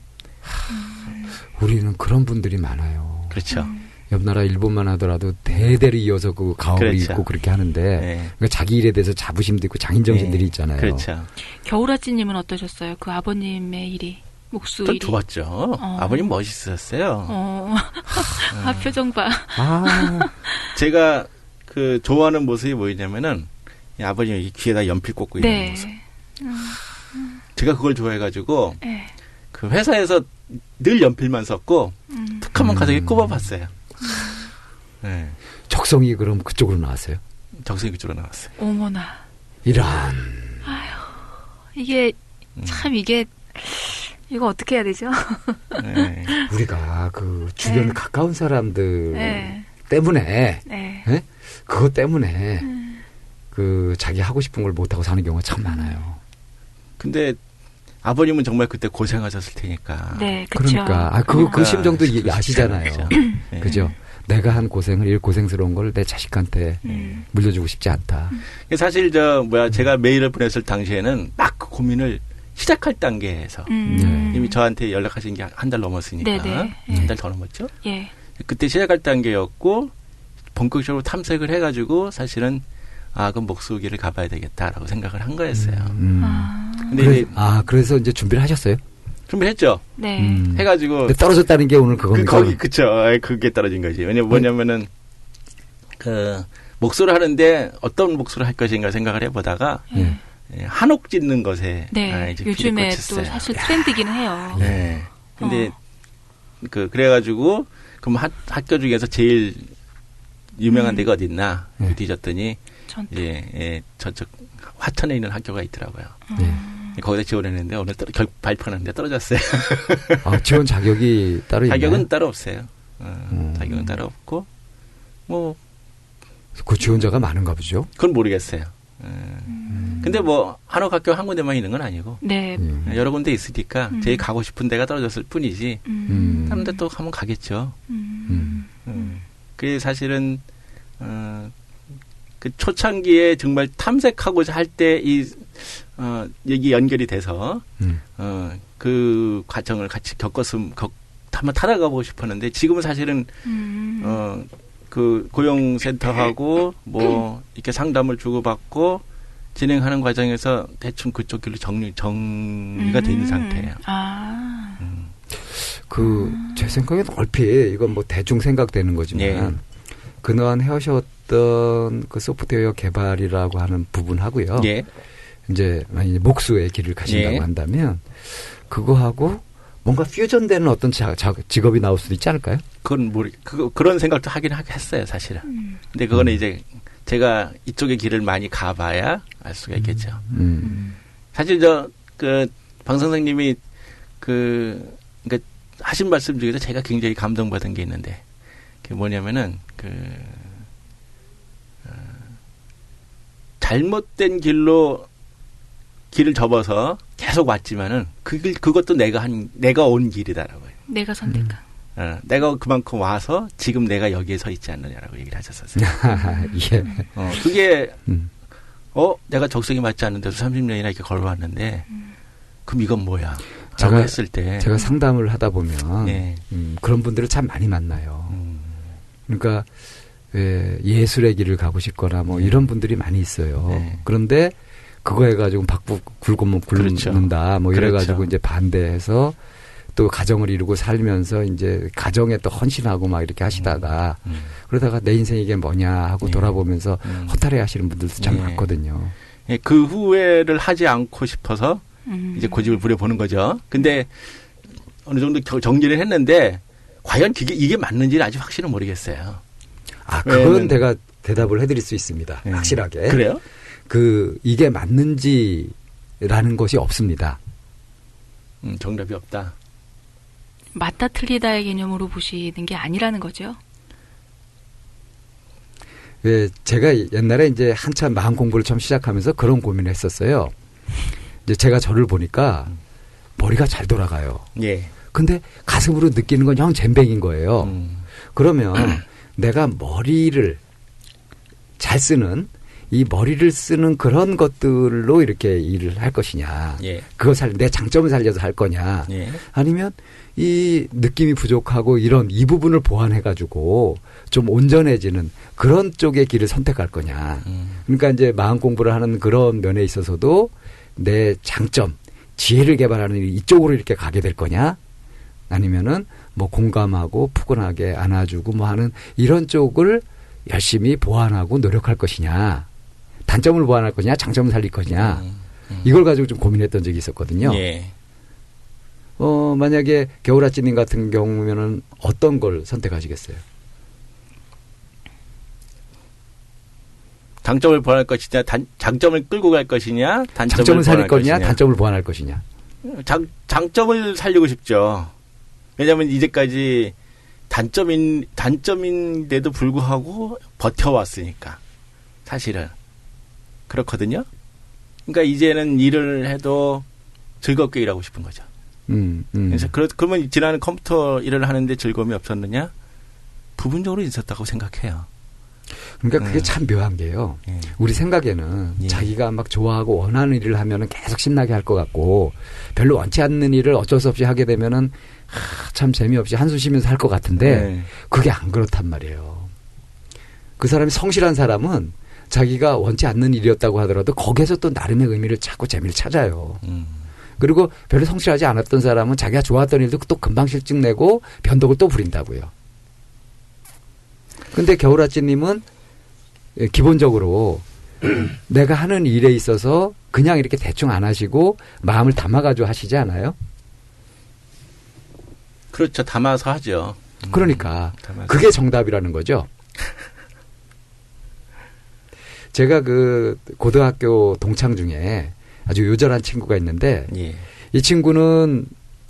우리는 그런 분들이 많아요. 그렇죠. 옆 나라 일본만 하더라도 대대로 이어서 그 가업을 그렇죠. 잇고 그렇게 하는데 네. 그러니까 자기 일에 대해서 자부심도 있고 장인정신들이 있잖아요. 그렇죠. 겨울아찌님은 어떠셨어요? 그 아버님의 일이, 목수 전 일이. 좋았죠. 아버님 멋있으셨어요. 아, 표정 봐. 아, 제가 그 좋아하는 모습이 뭐였냐면은 이 아버님이 귀에다 연필 꽂고 있는 네. 모습. 제가 그걸 좋아해가지고 네. 그 회사에서 늘 연필만 썼고 툭 한번 가서 꼽아봤어요. 네. 적성이 그럼 그쪽으로 나왔어요? 적성이 그쪽으로 나왔어요. 어머나. 이런. 이게, 참 이게, 이거 어떻게 해야 되죠? 네. 우리가 그 주변 네. 가까운 사람들 네. 때문에 네. 예? 그것 때문에 그 자기 하고 싶은 걸 못하고 사는 경우가 참 많아요. 근데 아버님은 정말 그때 고생하셨을 테니까. 네, 그쵸. 그러니까 그 심정도 아시잖아요. 네. 그죠? 내가 한 고생을 이 고생스러운 걸 내 자식한테 물려주고 싶지 않다. 사실 제가 메일을 보냈을 당시에는 막 그 고민을 시작할 단계에서 네. 이미 저한테 연락하신 게 한 달 넘었으니까 네네. 한 달 더 넘었죠. 예. 그때 시작할 단계였고 본격적으로 탐색을 해가지고 사실은 그럼 목수기를 가봐야 되겠다라고 생각을 한 거였어요. 근데 이제 그래서 이제 준비를 하셨어요? 준비했죠. 네. 해가지고 근데 떨어졌다는 게 오늘 그겁니까? 그쵸. 그게 떨어진 거지. 뭐냐면은 그 목수를 하는데 어떤 목수를 할 것인가 생각을 해보다가 예. 한옥 짓는 것에 네. 이제 요즘에 길이 또 꽂혔어요. 사실 트렌드기는 해요. 네. 근데 그래가지고 그럼 학교 중에서 제일 유명한 데가 어딨나 뒤졌더니 저쪽 화천에 있는 학교가 있더라고요. 네. 거기다 지원했는데 오늘 결국 발표하는데 떨어졌어요. 지원 자격이 따로 있나요? 자격은 따로 없어요. 자격은 따로 없고 뭐 그 지원자가 많은가 보죠? 그건 모르겠어요. 근데 뭐 한옥 학교 한 군데만 있는 건 아니고 네. 여러 군데 있으니까 제일 가고 싶은 데가 떨어졌을 뿐이지 다른 데 또 한번 가겠죠. 그게 사실은 그 초창기에 정말 탐색하고자 할 때 얘기 연결이 돼서 그 과정을 같이 한번 타다가보고 싶었는데 지금은 사실은 그 고용센터하고 뭐 이렇게 상담을 주고받고 진행하는 과정에서 대충 그쪽 길로 정리가 돼 있는 상태예요. 제 생각에는 얼핏 이건 뭐 대충 생각되는 거지만 그동안 해오셨던 그 소프트웨어 개발이라고 하는 부분하고요. 이제 만약에 목수의 길을 가신다고 한다면 그거하고 뭔가 퓨전되는 어떤 직업이 나올 수도 있지 않을까요? 그건 그런 생각도 하긴 했어요, 사실은. 근데 그거는 이제 제가 이쪽의 길을 많이 가봐야 알 수가 있겠죠. 사실 방 선생님이 그러니까 하신 말씀 중에서 제가 굉장히 감동받은 게 있는데 그게 뭐냐면은 잘못된 길을 접어서 계속 왔지만은 그것도 내가 온 길이다라고요. 내가 선택한. 내가 그만큼 와서 지금 내가 여기에 서 있지 않느냐라고 얘기를 하셨었어요. 예. 그게 내가 적성에 맞지 않는데도 30년이나 이렇게 걸어왔는데 그럼 이건 뭐야? 라고 했을 때 제가 상담을 하다 보면 그런 분들을 참 많이 만나요. 그러니까 예술의 길을 가고 싶거나 뭐 이런 분들이 많이 있어요. 그런데 그거 해가지고 굶는다 그렇죠. 뭐 이래가지고 이제 반대해서 또 가정을 이루고 살면서 이제 가정에 또 헌신하고 막 이렇게 하시다가 그러다가 내 인생 이게 뭐냐 하고 돌아보면서 허탈해 하시는 분들도 참 많거든요. 그 후회를 하지 않고 싶어서 이제 고집을 부려보는 거죠. 근데 어느 정도 정리를 했는데 과연 이게 맞는지는 아직 확실은 모르겠어요. 그건 제가 대답을 해드릴 수 있습니다. 확실하게. 그래요? 이게 맞는지라는 것이 없습니다. 정답이 없다. 맞다 틀리다의 개념으로 보시는 게 아니라는 거죠. 제가 옛날에 이제 한참 마음 공부를 처음 시작하면서 그런 고민을 했었어요. 이제 제가 저를 보니까 머리가 잘 돌아가요. 근데 가슴으로 느끼는 건 형 젬병인 거예요. 그러면 내가 머리를 잘 쓰는 이 머리를 쓰는 그런 것들로 이렇게 일을 할 것이냐. 예. 내 장점을 살려서 할 거냐. 예. 아니면 이 느낌이 부족하고 이 부분을 보완해가지고 좀 온전해지는 그런 쪽의 길을 선택할 거냐. 그러니까 이제 마음 공부를 하는 그런 면에 있어서도 내 장점, 지혜를 개발하는 이쪽으로 이렇게 가게 될 거냐. 아니면은 뭐 공감하고 푸근하게 안아주고 뭐 하는 이런 쪽을 열심히 보완하고 노력할 것이냐. 단점을 보완할 거냐, 장점을 살릴 거냐. 이걸 가지고 좀 고민했던 적이 있었거든요. 예. 만약에 겨울아찌님 같은 경우면은 어떤 걸 선택하시겠어요? 장점을 보완할 것이냐, 장점을 끌고 갈 것이냐, 장점을 살릴 거냐, 단점을 보완할 것이냐. 장점을 살리고 싶죠. 왜냐하면 이제까지 단점인데도 불구하고 버텨왔으니까. 사실은. 그렇거든요. 그러니까 이제는 일을 해도 즐겁게 일하고 싶은 거죠. 그래서 그러면 지난 컴퓨터 일을 하는데 즐거움이 없었느냐? 부분적으로 있었다고 생각해요. 그러니까 그게 참 묘한 게요. 우리 생각에는 자기가 막 좋아하고 원하는 일을 하면은 계속 신나게 할 것 같고 별로 원치 않는 일을 어쩔 수 없이 하게 되면은 참 재미없이 한숨 쉬면서 할 것 같은데 그게 안 그렇단 말이에요. 그 사람이 성실한 사람은 자기가 원치 않는 일이었다고 하더라도 거기에서 또 나름의 의미를 찾고 재미를 찾아요. 그리고 별로 성실하지 않았던 사람은 자기가 좋았던 일도 또 금방 실증 내고 변덕을 또 부린다고요. 근데 겨울아찌님은 기본적으로 내가 하는 일에 있어서 그냥 이렇게 대충 안 하시고 마음을 담아가지고 하시지 않아요? 그렇죠. 담아서 하죠. 그러니까 담아서. 그게 정답이라는 거죠. 제가 그 고등학교 동창 중에 아주 요절한 친구가 있는데 예. 이 친구는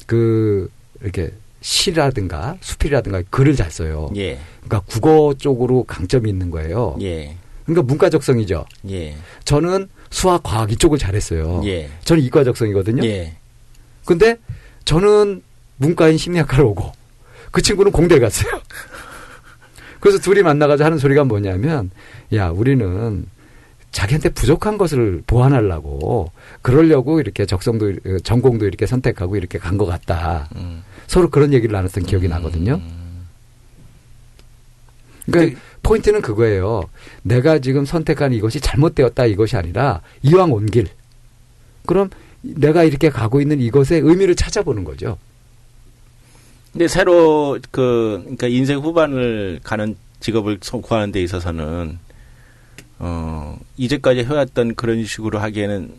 그 이렇게 시라든가 수필이라든가 글을 잘 써요. 예. 그러니까 국어 쪽으로 강점이 있는 거예요. 예. 그러니까 문과적성이죠. 예. 저는 수학, 과학 이쪽을 잘했어요. 예. 저는 이과적성이거든요. 예. 근데 저는 문과인 심리학과를 오고 그 친구는 공대를 갔어요. 그래서 둘이 만나가지고 하는 소리가 뭐냐면 야 우리는 자기한테 부족한 것을 보완하려고 그러려고 이렇게 전공도 이렇게 선택하고 이렇게 간 것 같다. 서로 그런 얘기를 나눴던 기억이 나거든요. 그러니까 포인트는 그거예요. 내가 지금 선택한 이것이 잘못되었다 이것이 아니라 이왕 온 길. 그럼 내가 이렇게 가고 있는 이것의 의미를 찾아보는 거죠. 근데 새로 그러니까 인생 후반을 가는 직업을 구하는 데 있어서는 이제까지 해왔던 그런 식으로 하기에는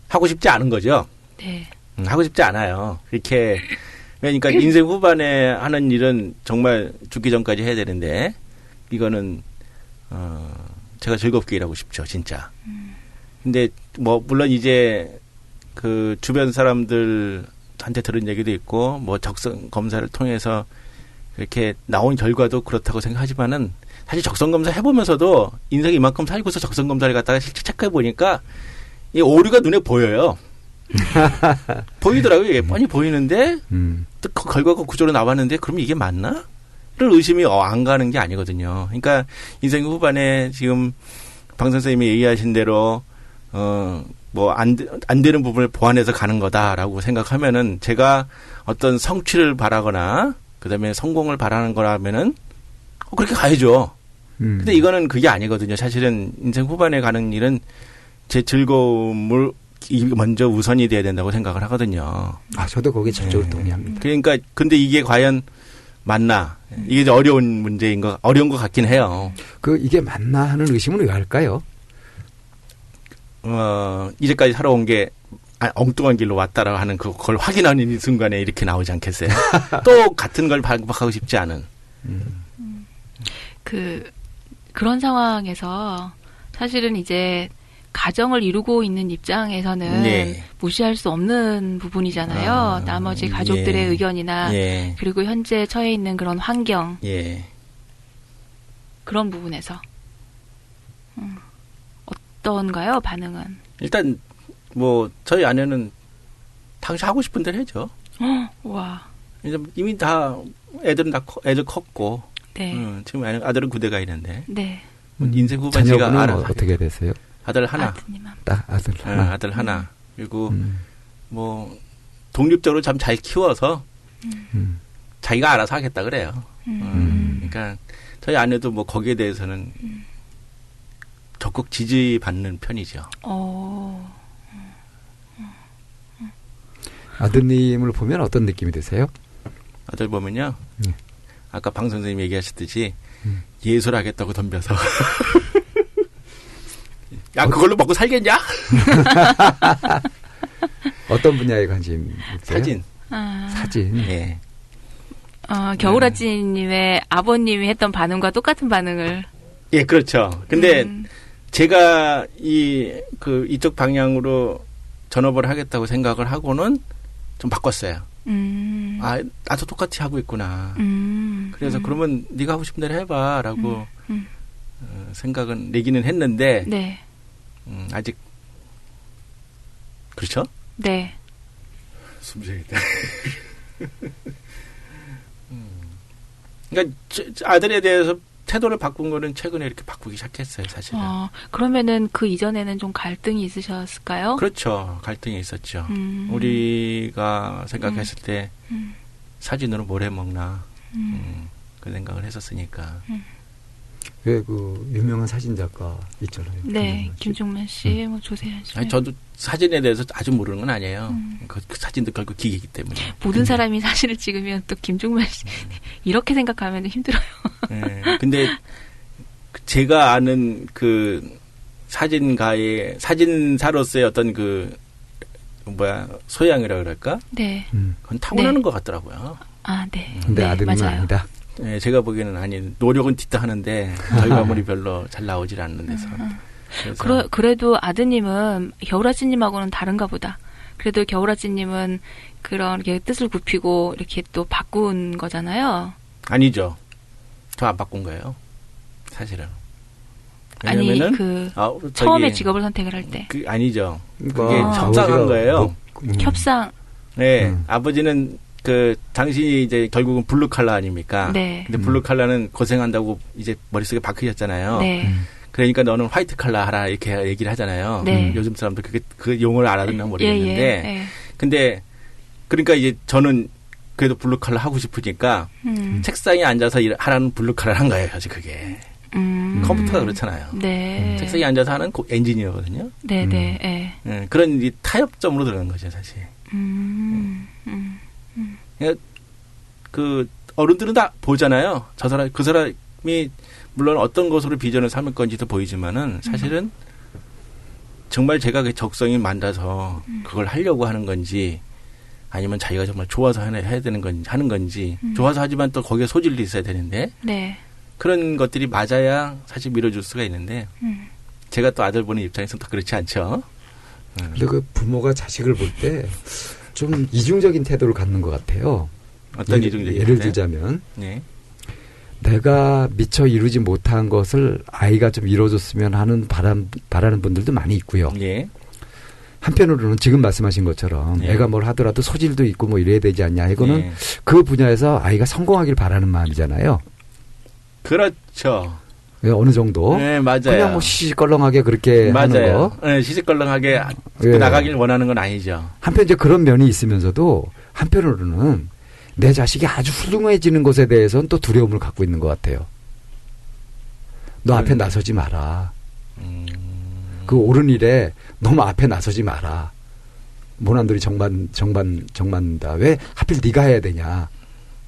하고 싶지 않은 거죠. 네. 하고 싶지 않아요. 이렇게 그러니까 인생 후반에 하는 일은 정말 죽기 전까지 해야 되는데 이거는 제가 즐겁게 일하고 싶죠, 진짜. 근데 뭐 물론 이제 그 주변 사람들한테 들은 얘기도 있고 뭐 적성 검사를 통해서 이렇게 나온 결과도 그렇다고 생각하지만은 사실 적성 검사 해보면서도 인생 이만큼 살고서 적성 검사를 갖다가 실제 체크해 보니까 이 오류가 눈에 보여요. 보이더라고요. 이게 뻔히 보이는데 또 그 결과가 구조로 나왔는데 그럼 이게 맞나? 를 의심이 안 가는 게 아니거든요. 그러니까 인생 후반에 지금 방 선생님이 얘기하신 대로 뭐 안 되는 부분을 보완해서 가는 거다라고 생각하면은 제가 어떤 성취를 바라거나 그다음에 성공을 바라는 거라면은 그렇게 가야죠. 근데 이거는 그게 아니거든요. 사실은 인생 후반에 가는 일은 제 즐거움을 먼저 우선이 돼야 된다고 생각을 하거든요. 아, 저도 거기에 전적으로 동의합니다. 그러니까 근데 이게 과연 맞나? 이게 이제 어려운 어려운 것 같긴 해요. 이게 맞나 하는 의심은 왜 할까요? 이제까지 살아온 게 엉뚱한 길로 왔다라고 하는 그걸 확인하는 이 순간에 이렇게 나오지 않겠어요? 또 같은 걸 반복하고 싶지 않은. 그런 상황에서 사실은 이제 가정을 이루고 있는 입장에서는 네. 무시할 수 없는 부분이잖아요. 나머지 가족들의 예. 의견이나 예. 그리고 현재 처해 있는 그런 환경 예. 그런 부분에서 어떤가요? 반응은? 일단 뭐 저희 아내는 당시 하고 싶은 대로 해죠. 와. 이제 이미 다 애들 컸고. 네. 지금 아들은 군대 가 있는데. 네. 인생 후반 제가 자녀분은 어떻게 되세요? 아들 하나. 아드님은. 딱 아들 하나. 아들 하나. 그리고 뭐 독립적으로 참 잘 키워서 자기가 알아서 하겠다 그래요. 그러니까 저희 아내도 뭐 거기에 대해서는 적극 지지받는 편이죠. 아드님을 보면 어떤 느낌이 드세요? 아들 보면요. 아까 방 선생님 얘기하셨듯이 예술하겠다고 덤벼서 야 그걸로 먹고 살겠냐? 어떤 분야에 관심 있어요? 사진. 사진. 네. 겨울아찌님의 아버님이 했던 반응과 똑같은 반응을. 예, 그렇죠. 근데 제가 이쪽 방향으로 전업을 하겠다고 생각을 하고는 좀 바꿨어요. 나도 똑같이 하고 있구나. 그래서 그러면 네가 하고 싶은 대로 해봐라고 생각은 내기는 했는데 네. 아직 그렇죠? 네. 숨쉬겠다. 그러니까 아들에 대해서 태도를 바꾼 거는 최근에 이렇게 바꾸기 시작했어요, 사실은. 그러면은 그 이전에는 좀 갈등이 있으셨을까요? 그렇죠. 갈등이 있었죠. 우리가 생각했을 때 사진으로 뭘 해먹나 그 생각을 했었으니까. 왜 그 유명한 사진 작가 있잖아요. 네, 김종만 씨, 뭐 조세현 씨. 아니, 저도 사진에 대해서 아주 모르는 건 아니에요. 그 사진도 결국 기계이기 때문에. 모든 사람이 사진을 찍으면 또 김종만 씨 이렇게 생각하면 힘들어요. 네, 근데 제가 아는 그 사진가의 사진사로서의 어떤 그 소양이라 그럴까? 네. 그건 타고나는 것 같더라고요. 네. 근데 네, 아드님은 맞아요. 아니다. 네, 제가 보기에는 노력은 뒷다 하는데 결과물이 별로 잘 나오질 않는 데서. 그래도 아드님은 겨울아찌님하고는 다른가 보다. 그래도 겨울아찌님은 그런 게 뜻을 굽히고 이렇게 또 바꾼 거잖아요. 아니죠. 저 안 바꾼 거예요. 사실은. 아니 처음에 직업을 선택을 할 때. 아니죠. 그게 협상한 거예요. 협상. 네, 아버지는 당신이 이제 결국은 블루 칼라 아닙니까? 네. 근데 블루 칼라는 고생한다고 이제 머릿속에 박히셨잖아요. 네. 그러니까 너는 화이트 칼라 하라 이렇게 얘기를 하잖아요. 네. 요즘 사람들 그 용어를 알아듣나 모르겠는데. 예. 근데 그러니까 이제 저는 그래도 블루 칼라 하고 싶으니까 책상에 앉아서 하라는 블루 칼라를 한 거예요. 사실 그게. 컴퓨터가 그렇잖아요. 네. 책상에 앉아서 하는 엔지니어거든요. 네, 네. 그런 타협점으로 들어간 거죠, 사실. 그 어른들은 다 보잖아요. 그 사람이 물론 어떤 것으로 비전을 삼을 건지도 보이지만은 사실은 정말 제가 그 적성이 맞아서 그걸 하려고 하는 건지 아니면 자기가 정말 좋아서 해야 되는 건지 하는 건지 좋아서 하지만 또 거기에 소질도 있어야 되는데 네. 그런 것들이 맞아야 사실 밀어줄 수가 있는데 제가 또 아들 보는 입장에서는 또 그렇지 않죠. 근데 그 부모가 자식을 볼 때 좀 이중적인 태도를 갖는 것 같아요. 어떤 이중적인 예를 들자면 네. 내가 미처 이루지 못한 것을 아이가 좀 이뤄줬으면 하는 바라는 분들도 많이 있고요. 네. 한편으로는 지금 말씀하신 것처럼 네. 애가 뭘 하더라도 소질도 있고 뭐 이래야 되지 않냐. 이거는 네. 그 분야에서 아이가 성공하길 바라는 마음이잖아요. 그렇죠. 어느 정도. 네, 맞아요. 그냥 뭐 시시껄렁하게 그렇게 하는 거. 네, 시시껄렁하게 나가길 원하는 건 아니죠. 한편 이제 그런 면이 있으면서도 한편으로는 내 자식이 아주 훌륭해지는 것에 대해서는 또 두려움을 갖고 있는 것 같아요. 너 앞에 나서지 마라. 그 옳은 일에 너무 앞에 나서지 마라. 모난돌이 정반다. 왜 하필 네가 해야 되냐.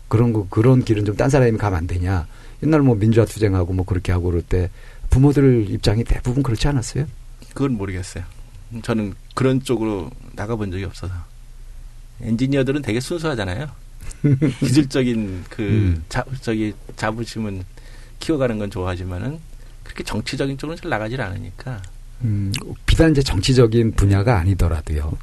그런 길은 좀 딴 사람이 가면 안 되냐. 옛날 뭐 민주화 투쟁하고 뭐 그렇게 하고 그럴 때 부모들 입장이 대부분 그렇지 않았어요? 그건 모르겠어요. 저는 그런 쪽으로 나가본 적이 없어서. 엔지니어들은 되게 순수하잖아요. 기술적인 자부심은 키워가는 건 좋아하지만은 그렇게 정치적인 쪽으로는 잘 나가질 않으니까. 비단 이제 정치적인 분야가 아니더라도요.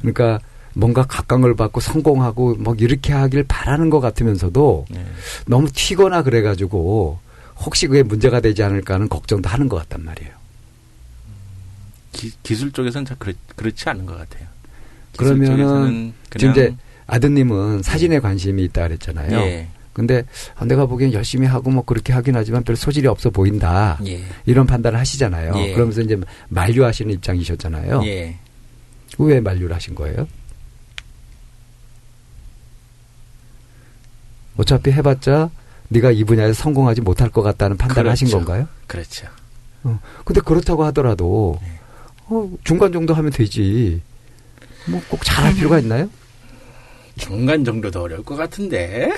그러니까 뭔가 각광을 받고 성공하고 뭐 이렇게 하길 바라는 것 같으면서도 네. 너무 튀거나 그래가지고 혹시 그게 문제가 되지 않을까 하는 걱정도 하는 것 같단 말이에요. 기술 쪽에서는 잘 그렇지 않은 것 같아요. 그러면은 지금 이제 아드님은 사진에 관심이 있다 그랬잖아요. 예. 근데 내가 보기엔 열심히 하고 뭐 그렇게 하긴 하지만 별 소질이 없어 보인다. 예. 이런 판단을 하시잖아요. 예. 그러면서 이제 만류하시는 입장이셨잖아요. 예. 왜 만류를 하신 거예요? 어차피 해봤자 네가 이 분야에서 성공하지 못할 것 같다는 판단을 하신 건가요? 그렇죠. 근데 그렇다고 하더라도 중간 정도 하면 되지. 뭐 꼭 잘할 필요가 있나요? 중간 정도도 어려울 것 같은데.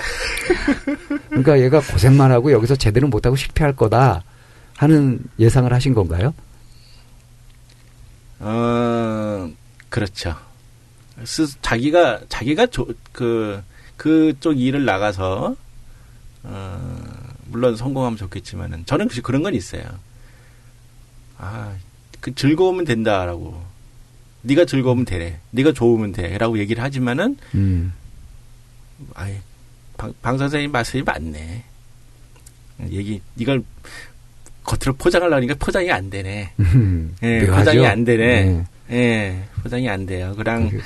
그러니까 얘가 고생만 하고 여기서 제대로 못하고 실패할 거다 하는 예상을 하신 건가요? 그렇죠. 자기가 그쪽 일을 나가서 물론 성공하면 좋겠지만은 저는 그런 건 있어요. 그 즐거우면 된다라고. 네가 즐거우면 되래. 네가 좋으면 돼라고 얘기를 하지만은 방 선생님 말씀이 맞네. 이걸 겉으로 포장하려고 하니까 포장이 안 되네. 예, 포장이 안 되네. 예, 포장이 안 돼요.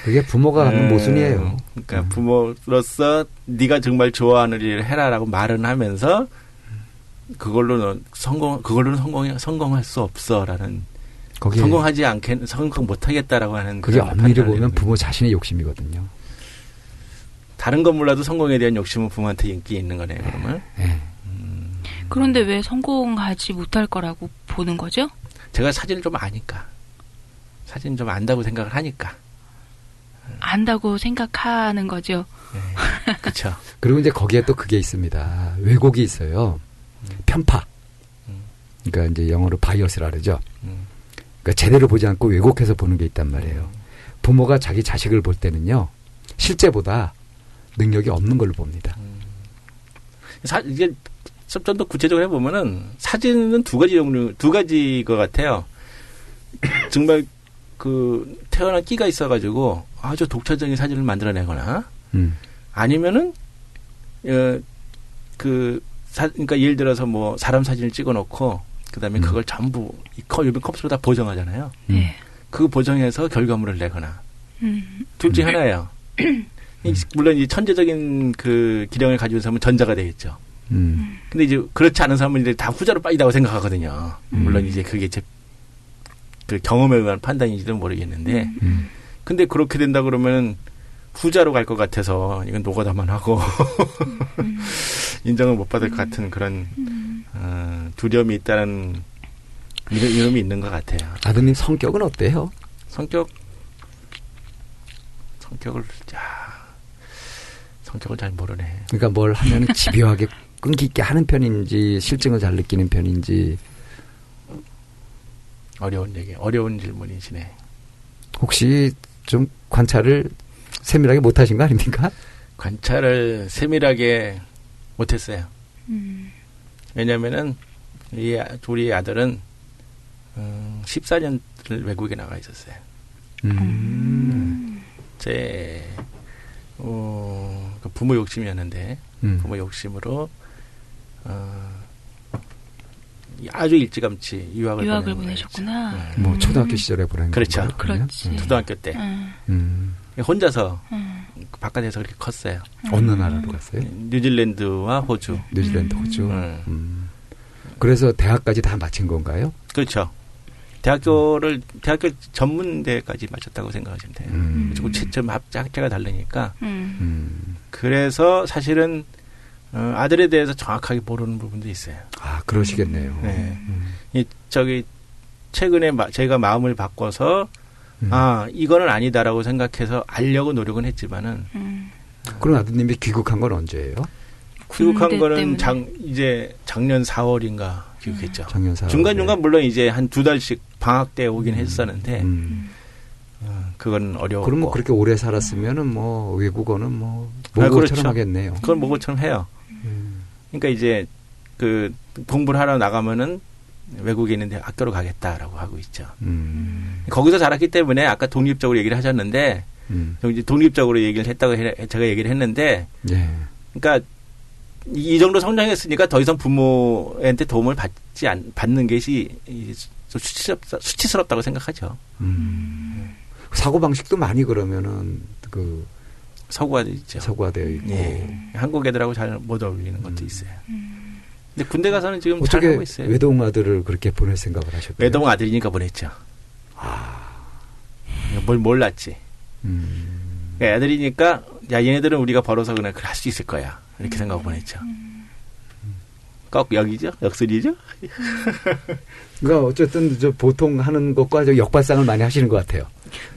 그게 부모가 하는 모순이에요. 그러니까 부모로서 네가 정말 좋아하는 일을 해라라고 말은 하면서 그걸로는 성공할 수 없어라는 성공하지 않게 성공 못하겠다라고 하는 그게 엄밀히 보면 부모 자신의 욕심이거든요. 다른 건 몰라도 성공에 대한 욕심은 부모한테 인기 있는 거네요. 그러면. 그런데 왜 성공하지 못할 거라고 보는 거죠? 제가 사진을 좀 아니까. 사진 좀 안다고 생각을 하니까. 안다고 생각하는 거죠. 네, 그렇죠. 그리고 이제 거기에 또 그게 있습니다. 왜곡이 있어요. 편파. 그러니까 이제 영어로 바이어스라 그러죠. 그러니까 제대로 보지 않고 왜곡해서 보는 게 있단 말이에요. 부모가 자기 자식을 볼 때는요. 실제보다 능력이 없는 걸로 봅니다. 이게 좀 더 구체적으로 해보면은 사진은 두 가지 것 같아요. 정말 태어난 끼가 있어가지고 아주 독창적인 사진을 만들어내거나 아니면은 그러니까 예를 들어서 뭐 사람 사진을 찍어놓고 그다음에 그걸 전부 요즘 컴퓨터로 다 보정하잖아요. 그 보정해서 결과물을 내거나 둘 중에 하나예요. 물론 이 천재적인 그 기량을 가지고 사람은 전자가 되겠죠. 근데 이제 그렇지 않은 사람은 이제 다 후자로 빠지다고 생각하거든요. 물론 이제 그게 그 경험에 의한 판단인지도 모르겠는데, 근데 그렇게 된다 그러면 후자로 갈 것 같아서 이건 노가다만 하고 인정을 못 받을 것 같은 그런 두려움이 있다는 이름이 있는 것 같아요. 아드님 성격은 어때요? 성격을 잘 모르네. 그러니까 뭘 하면 집요하게 끈기 있게 하는 편인지 실증을 잘 느끼는 편인지. 어려운 질문이시네. 혹시 좀 관찰을 세밀하게 못하신 거 아닙니까? 관찰을 세밀하게 못했어요. 왜냐면은 우리 아들은 14년을 외국에 나가 있었어요. 제 부모 욕심이었는데 부모 욕심으로 아주 일찌감치 유학을 보내셨구나. 뭐 초등학교 시절에 보낸 그렇죠. 건가요? 그렇지. 초등학교 때 혼자서 바깥에서 그렇게 컸어요. 어느 나라로 갔어요? 뉴질랜드와 호주. 뉴질랜드, 호주. 그래서 대학까지 다 마친 건가요? 그렇죠. 대학교 전문대까지 마쳤다고 생각하시면 돼요. 그리고 채점 학제가 다르니까. 그래서 사실은 아들에 대해서 정확하게 모르는 부분도 있어요. 아, 그러시겠네요. 네. 최근에 제가 마음을 바꿔서 이거는 아니다라고 생각해서 알려고 노력은 했지만은. 그럼 아드님이 귀국한 건 언제예요? 귀국한 거는 이제 작년 4월인가 귀국했죠. 작년 4월. 중간중간 물론 이제 한 2달씩 방학 때 오긴 했었는데 그건 어려웠고. 그럼 뭐 그렇게 오래 살았으면은 뭐 외국어는 뭐 모국어처럼 그렇죠. 하겠네요. 그건 모국어처럼 해요. 그러니까 이제 공부를 하러 나가면은 외국에 있는데 학교로 가겠다라고 하고 있죠. 거기서 자랐기 때문에 아까 독립적으로 얘기를 하셨는데 이제 독립적으로 얘기를 했다고 제가 얘기를 했는데 그러니까 이 정도 성장했으니까 더 이상 부모한테 도움을 받는 것이 수치스럽다고 생각하죠. 사고 방식도 많이 그러면은 서구화되어 있죠. 서구화되어 있고. 예. 한국 애들하고 잘 못 어울리는 것도 있어요. 근데 군대 가서는 지금 잘 어떻게 하고 있어요. 외동 아들을 그렇게 보낼 생각을 하셨대요? 외동 아들이니까 보냈죠. 뭘 몰랐지. 그러니까 애들이니까 야 얘네들은 우리가 벌어서 그냥 할 수 있을 거야. 이렇게 생각하고 보냈죠. 꼭 여기죠? 역술이죠? 그러니까 어쨌든 저 보통 하는 것과 저 역발상을 많이 하시는 것 같아요.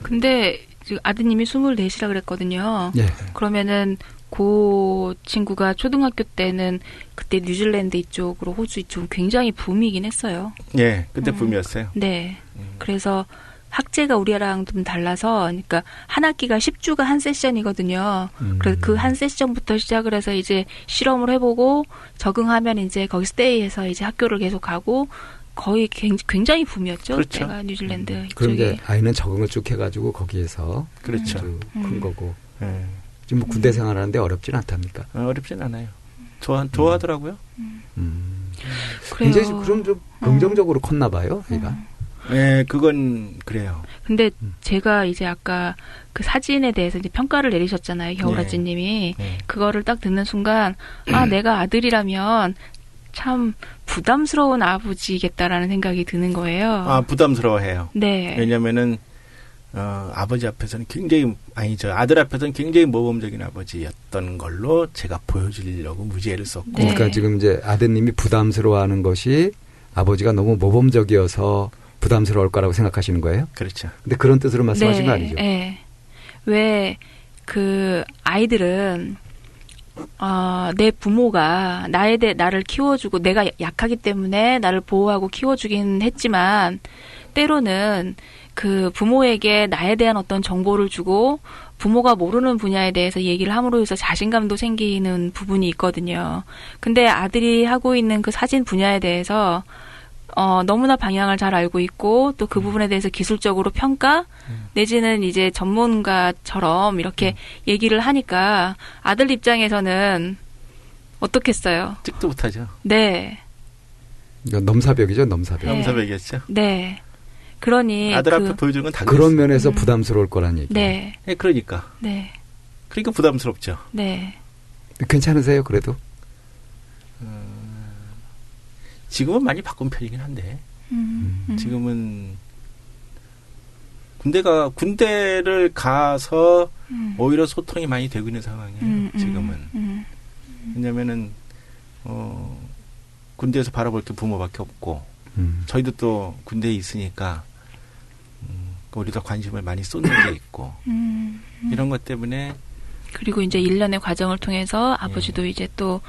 근데 지금 아드님이 24시라 그랬거든요. 예. 그러면은 그 친구가 초등학교 때는 그때 뉴질랜드 이쪽으로 호주 이쪽 굉장히 붐이긴 했어요. 예, 그때 붐이었어요. 네. 그래서 학제가 우리랑 좀 달라서, 그러니까 한 학기가 10주가 한 세션이거든요. 그래서 그 한 세션부터 시작을 해서 이제 실험을 해보고 적응하면 이제 거기 스테이해서 이제 학교를 계속 가고 거의 굉장히 붐이었죠. 그렇죠. 제가 뉴질랜드 그럼 이쪽에. 이제 아이는 적응을 쭉 해가지고 거기에서 그렇죠. 아주 큰 거고. 예. 지금 뭐 군대 생활하는데 어렵진 않답니까? 어렵진 않아요. 좋아하더라고요. 그래요. 굉장히 그럼 좀 긍정적으로 컸나 봐요, 얘가. 예, 그건 그래요. 근데 제가 이제 아까 그 사진에 대해서 이제 평가를 내리셨잖아요. 겨울아찌님이. 네. 그거를 딱 듣는 순간 내가 아들이라면 참 부담스러운 아버지겠다라는 생각이 드는 거예요. 부담스러워해요. 네. 왜냐면은 아버지 앞에서는 아들 앞에서는 굉장히 모범적인 아버지였던 걸로 제가 보여주려고 무지개를 썼고. 네. 그러니까 지금 이제 아드님이 부담스러워하는 것이 아버지가 너무 모범적이어서 부담스러울 거라고 생각하시는 거예요? 그렇죠. 근데 그런 뜻으로 말씀하신 거 아니죠? 네. 왜 그 아이들은 내 부모가 나를 키워주고 내가 약하기 때문에 나를 보호하고 키워주긴 했지만 때로는 그 부모에게 나에 대한 어떤 정보를 주고 부모가 모르는 분야에 대해서 얘기를 함으로 해서 자신감도 생기는 부분이 있거든요. 근데 아들이 하고 있는 그 사진 분야에 대해서 너무나 방향을 잘 알고 있고 또 그 부분에 대해서 기술적으로 평가 내지는 이제 전문가처럼 이렇게 얘기를 하니까 아들 입장에서는 어떻겠어요? 찍도 못하죠. 네. 그러니까 넘사벽이죠, 넘사벽. 네. 염사백이었죠. 네. 그러니 아들 앞에 보여주는 건 다 그런 면에서 부담스러울 거란 얘기. 네. 네, 그러니까 부담스럽죠. 네. 괜찮으세요, 그래도? 지금은 많이 바꾼 편이긴 한데 지금은 군대를 가서 오히려 소통이 많이 되고 있는 상황이에요. 지금은. 왜냐면은 군대에서 바라볼 게 부모밖에 없고 저희도 또 군대에 있으니까 우리도 관심을 많이 쏟는 게 있고 이런 것 때문에 그리고 이제 1년의 과정을 통해서 아버지도 이제 또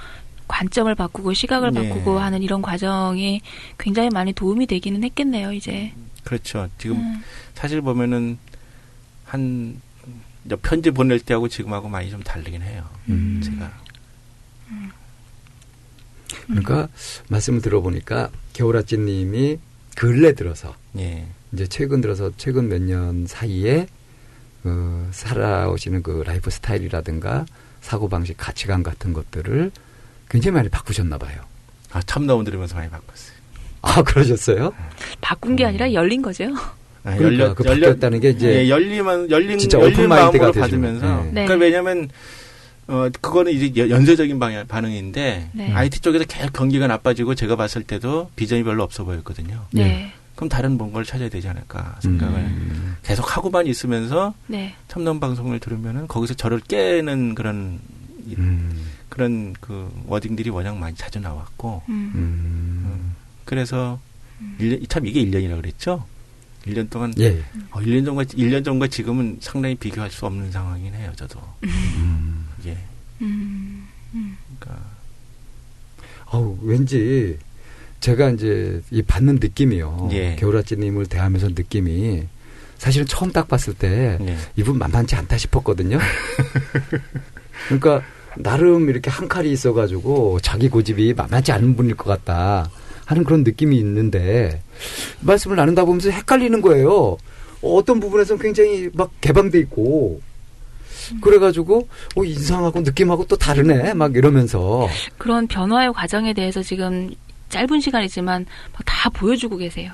관점을 바꾸고 시각을 바꾸고 하는 이런 과정이 굉장히 많이 도움이 되기는 했겠네요, 이제. 그렇죠. 지금 사실 보면은 편지 보낼 때하고 지금하고 많이 좀 다르긴 해요. 제가. 그러니까 말씀을 들어보니까 겨울아찌님이 근래 들어서 이제 최근 몇 년 사이에 살아오시는 그 라이프 스타일이라든가 사고 방식, 가치관 같은 것들을 굉장히 많이 바꾸셨나 봐요. 참나온 들으면서 많이 바꿨어요. 그러셨어요? 바꾼 게 아니라 열린 거죠. 그러니까 바뀌었다는 게 이제 열린 진짜 오픈 마인드가 받으면서. 네. 그러니까 왜냐하면 그거는 이제 연쇄적인 반응인데 네. IT 쪽에서 계속 경기가 나빠지고 제가 봤을 때도 비전이 별로 없어 보였거든요. 네. 그럼 다른 뭔가를 찾아야 되지 않을까 생각을 계속 하고만 있으면서 참나온 방송을 들으면은 거기서 저를 깨는 그런 그 워딩들이 워낙 많이 자주 나왔고 그래서 참 이게 1년이라고 그랬죠. 1년 동안 1년 전과 지금은 상당히 비교할 수 없는 상황이긴 해요. 저도 이게 그러니까 왠지 제가 이제 이 받는 느낌이요. 겨울아찌님을 대하면서 느낌이 사실은 처음 딱 봤을 때 이분 만만치 않다 싶었거든요. 그러니까 나름 이렇게 한 칼이 있어가지고 자기 고집이 만만치 않은 분일 것 같다 하는 그런 느낌이 있는데 말씀을 나눈다 보면서 헷갈리는 거예요. 어떤 부분에서는 굉장히 막 개방돼 있고 그래가지고 인상하고 느낌하고 또 다르네 막 이러면서 그런 변화의 과정에 대해서 지금 짧은 시간이지만 다 보여주고 계세요.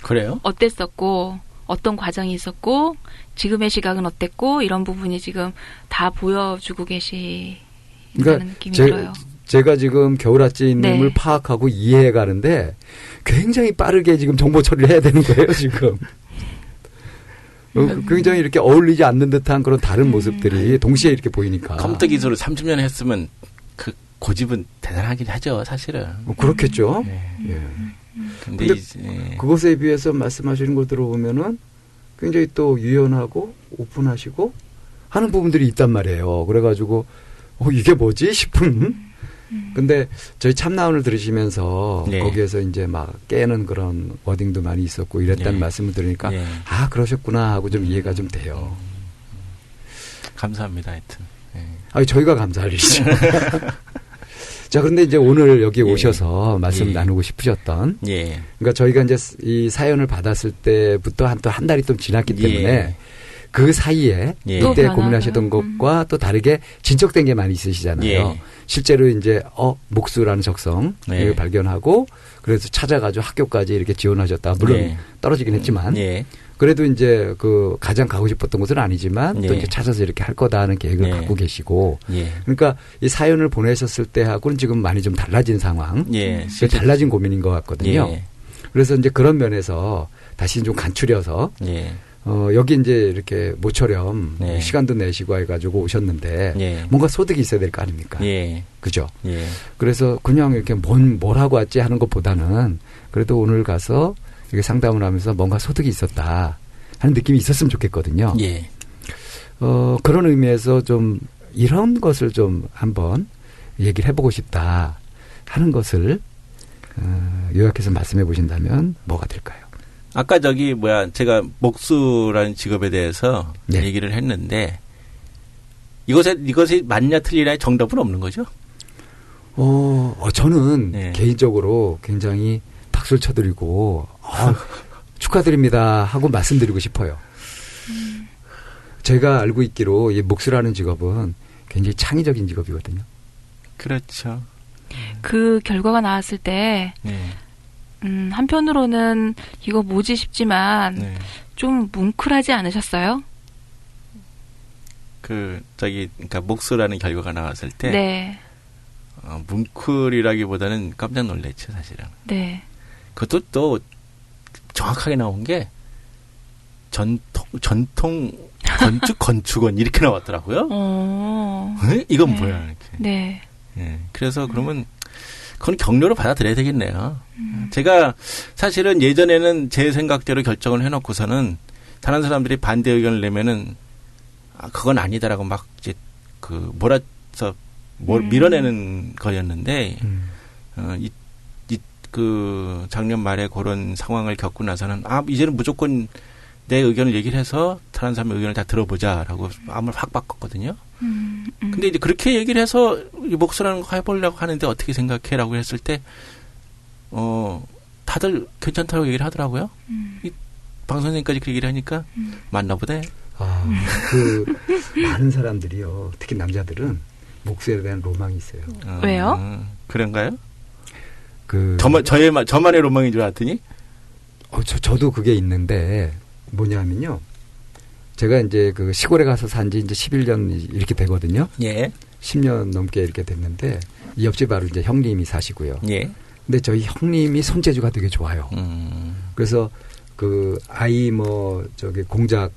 그래요? 어땠었고 어떤 과정이 있었고 지금의 시각은 어땠고 이런 부분이 지금 다 보여주고 계시는 그러니까 느낌이 들어요. 제가 지금 겨울아찌님을 네. 파악하고 이해해 가는데 굉장히 빠르게 지금 정보 처리를 해야 되는 거예요, 지금. 굉장히 이렇게 어울리지 않는 듯한 그런 다른 모습들이 동시에 이렇게 보이니까. 컴퓨터 기술을 30년 했으면 그 고집은 대단하긴 하죠, 사실은. 그렇겠죠. 네. 예. 근데 근데 이제 그것에 비해서 말씀하시는 걸 들어보면은 굉장히 또 유연하고 오픈하시고 하는 부분들이 있단 말이에요. 그래가지고 이게 뭐지 싶은. 근데 저희 참나원을 들으시면서 네. 거기에서 이제 막 깨는 그런 워딩도 많이 있었고 이랬다는 네. 말씀을 들으니까 네. 아 그러셨구나 하고 좀 이해가 좀 돼요. 감사합니다, 하여튼. 네. 아니 저희가 감사할 일이죠. 자 그런데 이제 오늘 여기 오셔서 말씀 예. 나누고 싶으셨던 예. 그러니까 저희가 이제 이 사연을 받았을 때부터 또 한 달이 좀 지났기 때문에 예. 그 사이에 예. 또 그때 변화가. 고민하셨던 것과 또 다르게 진척된 게 많이 있으시잖아요. 예. 실제로 이제 목수라는 적성을 예. 발견하고 그래서 찾아가지고 학교까지 이렇게 지원하셨다. 물론 예. 떨어지긴 했지만 예. 그래도 이제 그 가장 가고 싶었던 곳은 아니지만 또 예. 이제 찾아서 이렇게 할 거다 하는 계획을 예. 갖고 계시고 예. 그러니까 이 사연을 보내셨을 때하고는 지금 많이 좀 달라진 상황, 예. 달라진 고민인 것 같거든요. 예. 그래서 이제 그런 면에서 다시 좀 간추려서 예. 여기 이제 이렇게 모처럼 네. 시간도 내시고 해가지고 오셨는데 예. 뭔가 소득이 있어야 될 거 아닙니까? 예. 그죠? 예. 그래서 그냥 이렇게 뭘 하고 왔지 하는 것보다는 그래도 오늘 가서 이렇게 상담을 하면서 뭔가 소득이 있었다 하는 느낌이 있었으면 좋겠거든요. 예. 그런 의미에서 좀 이런 것을 좀 한번 얘기를 해보고 싶다 하는 것을 요약해서 말씀해 보신다면 뭐가 될까요? 아까 제가 목수라는 직업에 대해서 네. 얘기를 했는데 이것이 맞냐 틀리냐의 정답은 없는 거죠? 저는 네. 개인적으로 굉장히 박수를 쳐드리고 축하드립니다 하고 말씀드리고 싶어요. 제가 알고 있기로 이 목수라는 직업은 굉장히 창의적인 직업이거든요. 그렇죠. 그 결과가 나왔을 때 네. 한편으로는 이거 뭐지 싶지만 네. 좀 뭉클하지 않으셨어요? 그러니까 목수라는 결과가 나왔을 때 네. 뭉클이라기보다는 깜짝 놀랐죠, 사실은. 네. 그것도 또 정확하게 나온 게 전통 건축원 이렇게 나왔더라고요. 이건 네. 뭐야 이렇게. 네. 예. 그래서 그러면 그건 격려로 받아들여야 되겠네요. 제가 사실은 예전에는 제 생각대로 결정을 해놓고서는 다른 사람들이 반대 의견을 내면은 그건 아니다라고 막 이제 몰아서 밀어내는 거였는데 그 작년 말에 그런 상황을 겪고 나서는 이제는 무조건 내 의견을 얘기를 해서 다른 사람의 의견을 다 들어보자라고 마음을 확 바꿨거든요. 근데 이제 그렇게 얘기를 해서 이 목수라는 거 해보려고 하는데 어떻게 생각해라고 했을 때 다들 괜찮다고 얘기를 하더라고요. 이 방 선생님까지 그 얘기를 하니까 맞나 보네. 많은 사람들이요, 특히 남자들은 목수에 대한 로망이 있어요. 왜요? 그런가요? 저만의 로망인 줄 알았더니? 저도 그게 있는데, 뭐냐면요. 제가 이제 그 시골에 가서 산 지 이제 11년 이렇게 되거든요. 예. 10년 넘게 이렇게 됐는데, 이 옆집 바로 이제 형님이 사시고요. 예. 근데 저희 형님이 손재주가 되게 좋아요. 그래서 공작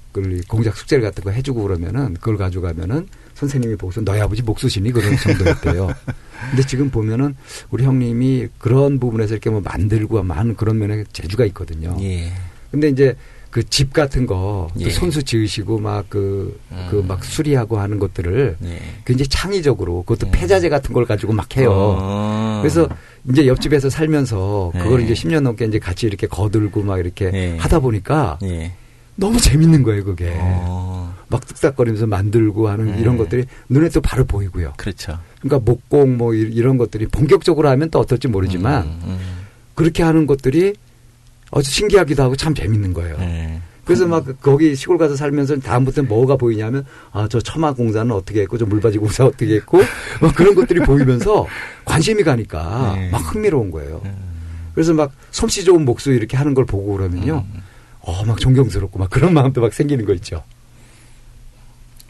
숙제를 같은 거 해주고 그러면은 그걸 가져가면은 선생님이 보고서 너희 아버지 목수시니 그런 정도였대요. 근데 지금 보면은 우리 형님이 그런 부분에서 이렇게 만들고 많은 그런 면에 재주가 있거든요. 예. 근데 이제 그 집 같은 거 예. 손수 지으시고 막 막 수리하고 하는 것들을 예. 굉장히 창의적으로 그것도 폐자재 같은 걸 가지고 막 해요. 그래서 이제 옆집에서 살면서 그걸 예. 이제 10년 넘게 이제 같이 이렇게 거들고 막 이렇게 예. 하다 보니까 예. 너무 재밌는 거예요, 그게. 막 뚝딱거리면서 만들고 하는 이런 것들이 눈에 또 바로 보이고요. 그렇죠. 그러니까 목공 뭐 이런 것들이 본격적으로 하면 또 어떨지 모르지만 그렇게 하는 것들이 아주 신기하기도 하고 참 재밌는 거예요. 그래서 막 거기 시골 가서 살면서 다음부터는 뭐가 보이냐면 저 처마 공사는 어떻게 했고 저 물바지 공사 어떻게 했고 막 그런 것들이 보이면서 관심이 가니까 막 흥미로운 거예요. 그래서 막 솜씨 좋은 목수 이렇게 하는 걸 보고 그러면요. 막 존경스럽고 막 그런 마음도 막 생기는 거 있죠.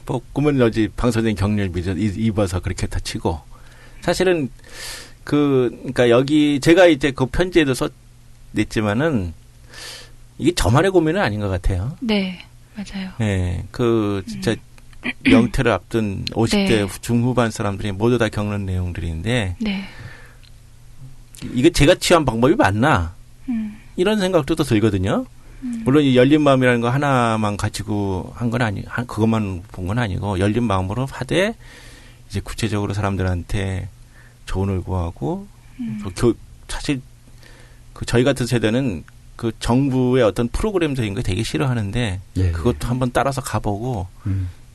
뭐 꿈은 어지 방선생 경륜 입어서 그렇게 다 치고 사실은 그러니까 여기 제가 이제 그 편지에도 냈지만은 이게 저만의 고민은 아닌 것 같아요. 네, 맞아요. 네, 그 진짜 명퇴를 앞둔 50대 네. 중후반 사람들이 모두 다 겪는 내용들인데 네. 이게 제가 취한 방법이 맞나? 이런 생각도 또 들거든요. 물론 이 열린 마음이라는 거 하나만 가지고 한 건 그것만 본 건 아니고 열린 마음으로 하되 이제 구체적으로 사람들한테 조언을 구하고 사실 그 저희 같은 세대는 그 정부의 어떤 프로그램적인 거 되게 싫어하는데 예, 그것도 예. 한번 따라서 가보고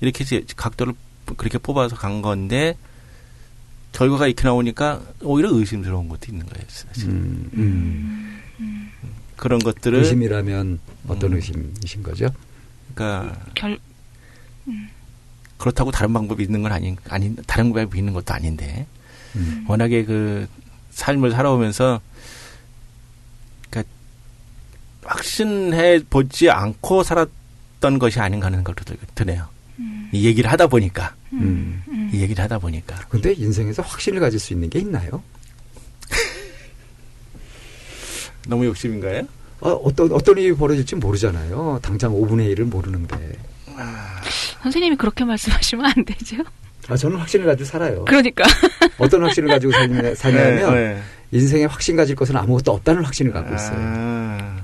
이렇게 해서 각도를 그렇게 뽑아서 간 건데 결과가 이렇게 나오니까 오히려 의심스러운 것도 있는 거예요. 사실. 그런 것들을 의심이라면 어떤 의심이신 거죠? 그러니까 그렇다고 다른 방법이 있는 건 다른 방법이 있는 것도 아닌데 워낙에 그 삶을 살아오면서 그러니까 확신해 보지 않고 살았던 것이 아닌가 하는 것도 드네요. 이 얘기를 하다 보니까. 이 얘기를 하다 보니까. 근데 인생에서 확신을 가질 수 있는 게 있나요? 너무 욕심인가요? 어떤 일이 벌어질지 모르잖아요. 당장 5분의 1을 모르는데. 선생님이 그렇게 말씀하시면 안 되죠. 저는 확신을 가지고 살아요. 그러니까. 어떤 확신을 가지고 사냐면 네. 인생에 확신 가질 것은 아무것도 없다는 확신을 갖고 있어요.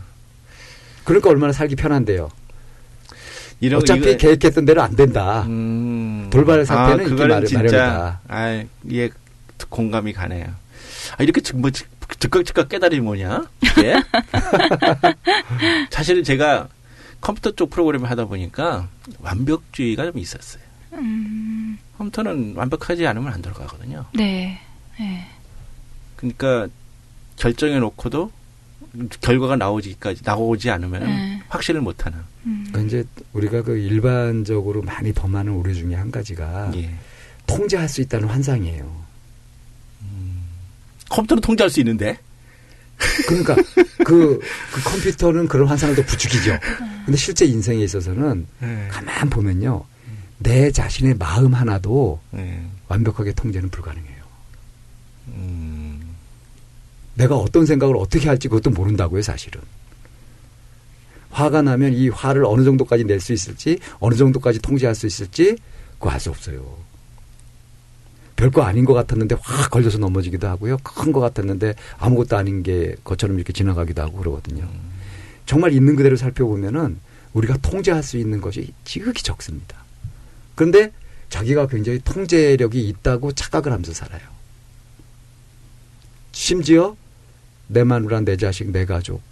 그러니까 얼마나 살기 편한데요. 어차피 계획했던 대로 안 된다. 돌발 사태는 이렇게 마련이다. 예, 공감이 가네요. 이렇게 즉각 깨달음이 뭐냐? 예? 사실은 제가 컴퓨터 쪽 프로그램을 하다 보니까 완벽주의가 좀 있었어요. 컴퓨터는 완벽하지 않으면 안 돌아가거든요. 네. 네. 그러니까 결정해 놓고도 결과가 나오지 않으면 확신을 못 하는. 그러니까 이제 우리가 그 일반적으로 많이 범하는 오류 중에 한 가지가 예. 통제할 수 있다는 환상이에요. 컴퓨터는 통제할 수 있는데. 그러니까 그 컴퓨터는 그런 환상을 더 부추기죠. 근데 실제 인생에 있어서는 가만 보면요. 내 자신의 마음 하나도 완벽하게 통제는 불가능해요. 내가 어떤 생각을 어떻게 할지 그것도 모른다고요, 사실은. 화가 나면 이 화를 어느 정도까지 낼 수 있을지, 어느 정도까지 통제할 수 있을지, 그거 알 수 없어요. 별거 아닌 것 같았는데 확 걸려서 넘어지기도 하고요. 큰 것 같았는데 아무것도 아닌 게 것처럼 이렇게 지나가기도 하고 그러거든요. 정말 있는 그대로 살펴보면은 우리가 통제할 수 있는 것이 지극히 적습니다. 그런데 자기가 굉장히 통제력이 있다고 착각을 하면서 살아요. 심지어 내 마누라, 내 자식, 내 가족,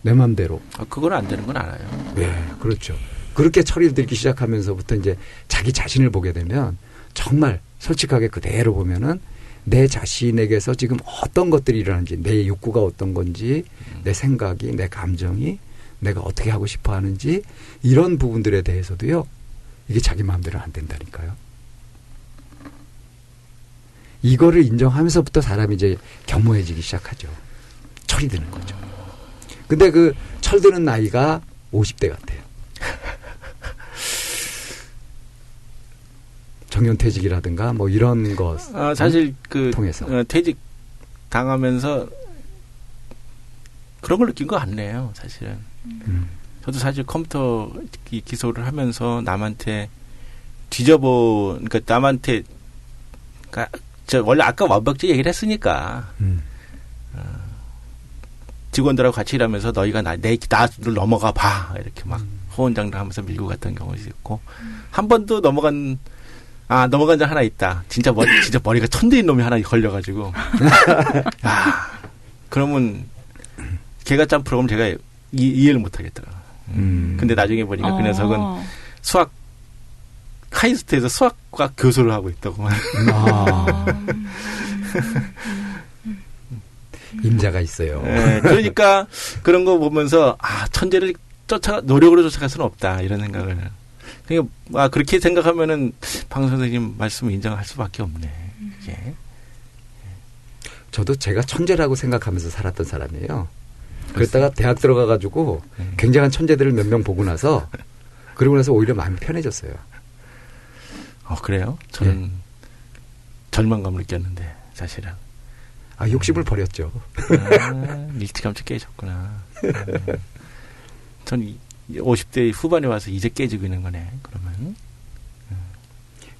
내 맘대로. 그건 안 되는 건 알아요. 네, 그렇죠. 그렇게 처리를 들기 시작하면서부터 이제 자기 자신을 보게 되면 정말 솔직하게 그대로 보면은 내 자신에게서 지금 어떤 것들이 일어나는지, 내 욕구가 어떤 건지, 내 생각이, 내 감정이, 내가 어떻게 하고 싶어 하는지, 이런 부분들에 대해서도요, 이게 자기 마음대로 안 된다니까요. 이거를 인정하면서부터 사람이 이제 겸허해지기 시작하죠. 철이 드는 거죠. 근데 그 철드는 나이가 50대 같아요. 정년퇴직이라든가 뭐 이런 것 사실 그 통해서 퇴직 당하면서 그런 걸 느낀 것 같네요. 사실은 저도 사실 컴퓨터 기소를 하면서 남한테 그러니까 남한테 저 원래 아까 완벽주의 얘기를 했으니까 직원들하고 같이 일하면서 너희가 나를 넘어가 봐 이렇게 막 호언장담하면서 밀고 갔던 경우도 있고 한 번도 넘어간 적 하나 있다. 진짜 머리가 천대인 놈이 하나 걸려가지고. 그러면 걔가 짠 프로그램 제가 이해를 못 하겠더라고요. 근데 나중에 보니까 그 녀석은 수학, 카이스트에서 수학과 교수를 하고 있다고. 임자가 있어요. 네, 그러니까 그런 거 보면서, 천재를 노력으로 쫓아갈 수는 없다. 이런 생각을. 그러니까 그렇게 생각하면은 방 선생님 말씀을 인정할 수밖에 없네. 이게. 저도 제가 천재라고 생각하면서 살았던 사람이에요. 그랬다가 대학 들어가가지고 굉장한 천재들을 몇 명 보고 나서 그러고 나서 오히려 마음이 편해졌어요. 그래요? 저는 절망감을 느꼈는데 사실은. 욕심을 버렸죠. 일찌감치 깨졌구나. 전 50대 후반에 와서 이제 깨지고 있는 거네. 그러면.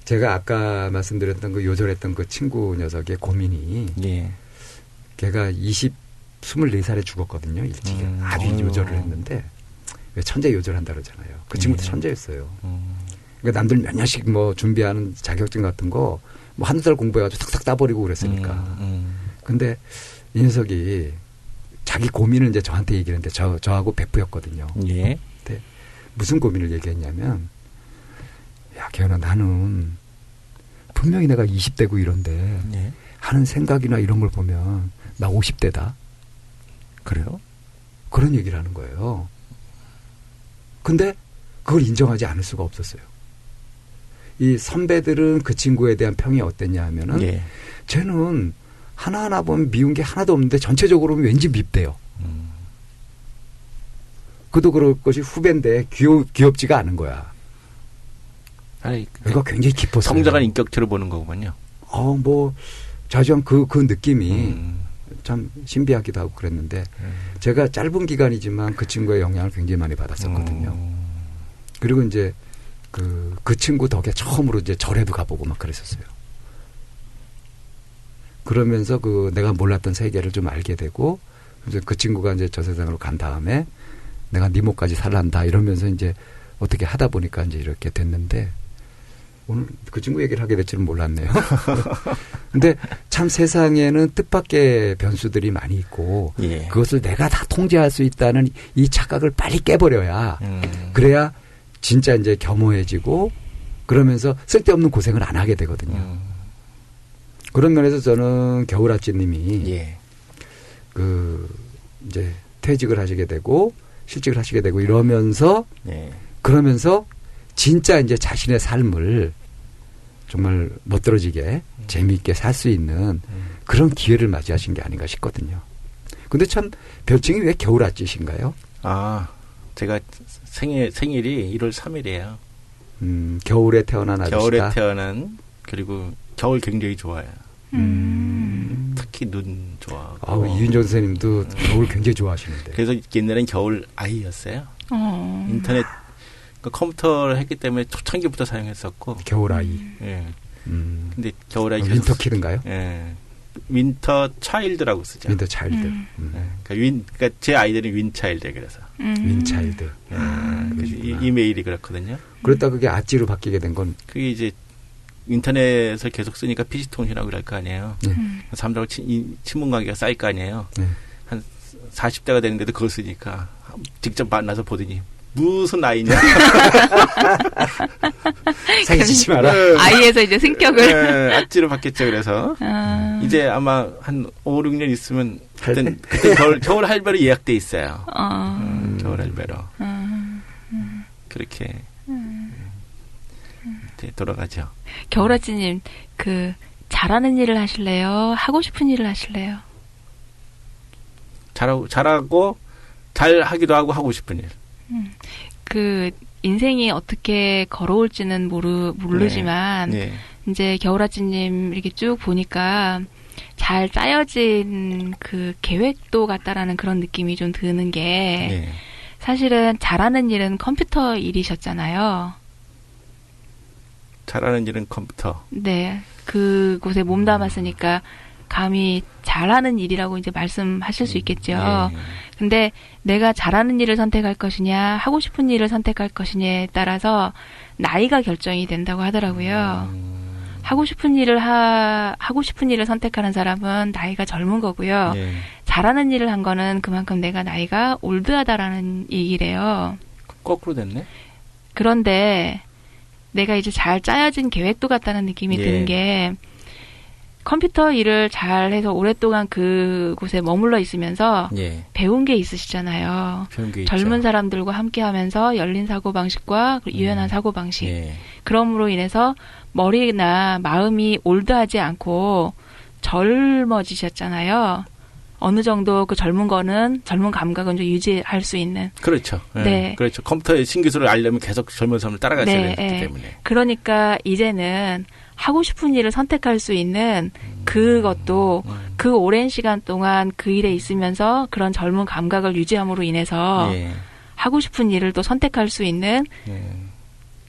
제가 아까 말씀드렸던 그 요절했던 그 친구 녀석의 고민이 예. 걔가 24살에 죽었거든요. 일찍이. 아주 요절을 했는데 왜 천재 요절한다 그러잖아요. 그 친구도 천재였어요. 그러니까 남들 몇 년씩 뭐 준비하는 자격증 같은 거 뭐 한두 달 공부해가지고 탁탁 따버리고 그랬으니까. 근데 이 녀석이 자기 고민을 이제 저한테 얘기를 했는데 저하고 베프였거든요. 예. 근데 무슨 고민을 얘기했냐면 야, 개연아, 나는 분명히 내가 20대고 이런데 예. 하는 생각이나 이런 걸 보면 나 50대다. 그래요? 그런 얘기를 하는 거예요. 근데 그걸 인정하지 않을 수가 없었어요. 이 선배들은 그 친구에 대한 평이 어땠냐 하면은 예. 쟤는 하나하나 보면 미운 게 하나도 없는데 전체적으로 보면 왠지 밉대요. 그도 그럴 것이 후배인데 귀엽지가 않은 거야. 아니, 그러니까 굉장히 기뻤어요. 성장한 인격체로 보는 거구만요. 뭐 자주한 그 느낌이 참 신비하기도 하고 그랬는데 제가 짧은 기간이지만 그 친구의 영향을 굉장히 많이 받았었거든요. 그리고 이제 그 친구 덕에 처음으로 이제 절에도 가보고 막 그랬었어요. 그러면서 내가 몰랐던 세계를 좀 알게 되고, 이제 그 친구가 이제 저 세상으로 간 다음에 내가 네 목까지 살란다 이러면서 이제 어떻게 하다 보니까 이제 이렇게 됐는데, 오늘 그 친구 얘기를 하게 될 줄은 몰랐네요. 근데 참 세상에는 뜻밖의 변수들이 많이 있고, 예. 그것을 내가 다 통제할 수 있다는 이 착각을 빨리 깨버려야, 그래야 진짜 이제 겸허해지고, 그러면서 쓸데없는 고생을 안 하게 되거든요. 그런 면에서 저는 겨울아찌님이 예. 이제 퇴직을 하시게 되고 실직을 하시게 되고 이러면서 예. 그러면서 진짜 이제 자신의 삶을 정말 멋들어지게 재미있게 살 수 있는 그런 기회를 맞이하신 게 아닌가 싶거든요. 근데 참 별칭이 왜 겨울아찌신가요? 제가 생일이 1월 3일이에요. 겨울에 태어난 아저씨다. 겨울에 태어난, 그리고 겨울 굉장히 좋아해요. 특히 눈 좋아하고. 이윤정 선생님도 겨울 굉장히 좋아하시는데. 그래서 옛날엔 겨울 아이였어요. 인터넷, 컴퓨터를 했기 때문에 초창기부터 사용했었고. 겨울 아이. 예. 근데 겨울 아이. 윈터 키드인가요? 예. 윈터 차일드라고 쓰죠. 윈터 차일드. 그러니까 제 아이들은 윈차일드 그래서. 윈차일드. 이메일이 그렇거든요. 그랬다 그게 아찌로 바뀌게 된 건. 그게 이제 인터넷을 계속 쓰니까 PC통신이라고 그럴 거 아니에요. 사람들하고 친분 관계가 쌓일 거 아니에요. 한 40대가 되는데도 그걸 쓰니까 직접 만나서 보더니 무슨 아이냐. 사기 치지 마라. 아이에서 이제 승격을. 아찌로 바뀌었죠. 그래서 이제 아마 한 5, 6년 있으면 그때 겨울 할배로 예약돼 있어요. 겨울 할배로. 그렇게 돌아가죠. 겨울아찌님, 잘하는 일을 하실래요? 하고 싶은 일을 하실래요? 잘하고 잘 하기도 하고 싶은 일. 인생이 어떻게 걸어올지는 모르지만 네. 이제 겨울아찌님 이렇게 쭉 보니까 잘 짜여진 계획도 같다라는 그런 느낌이 좀 드는 게 네. 사실은 잘하는 일은 컴퓨터 일이셨잖아요. 잘하는 일은 컴퓨터. 네. 그곳에 몸담았으니까 감히 잘하는 일이라고 이제 말씀하실 수 있겠죠. 근데 내가 잘하는 일을 선택할 것이냐, 하고 싶은 일을 선택할 것이냐에 따라서 나이가 결정이 된다고 하더라고요. 하고 싶은 일을 선택하는 사람은 나이가 젊은 거고요. 잘하는 일을 한 거는 그만큼 내가 나이가 올드하다라는 얘기래요. 거꾸로 됐네. 그런데 내가 이제 잘 짜여진 계획도 같다는 느낌이 드는 게 컴퓨터 일을 잘해서 오랫동안 그곳에 머물러 있으면서 배운 게 있으시잖아요. 젊은 사람들과 함께하면서 열린 사고방식과 유연한 사고방식. 그럼으로 인해서 머리나 마음이 올드하지 않고 젊어지셨잖아요. 어느 정도 그 젊은 감각은 좀 유지할 수 있는. 그렇죠. 네. 그렇죠. 컴퓨터의 신기술을 알려면 계속 젊은 사람을 따라가야 되기 때문에. 그러니까 이제는 하고 싶은 일을 선택할 수 있는 그것도 그 오랜 시간 동안 그 일에 있으면서 그런 젊은 감각을 유지함으로 인해서 하고 싶은 일을 또 선택할 수 있는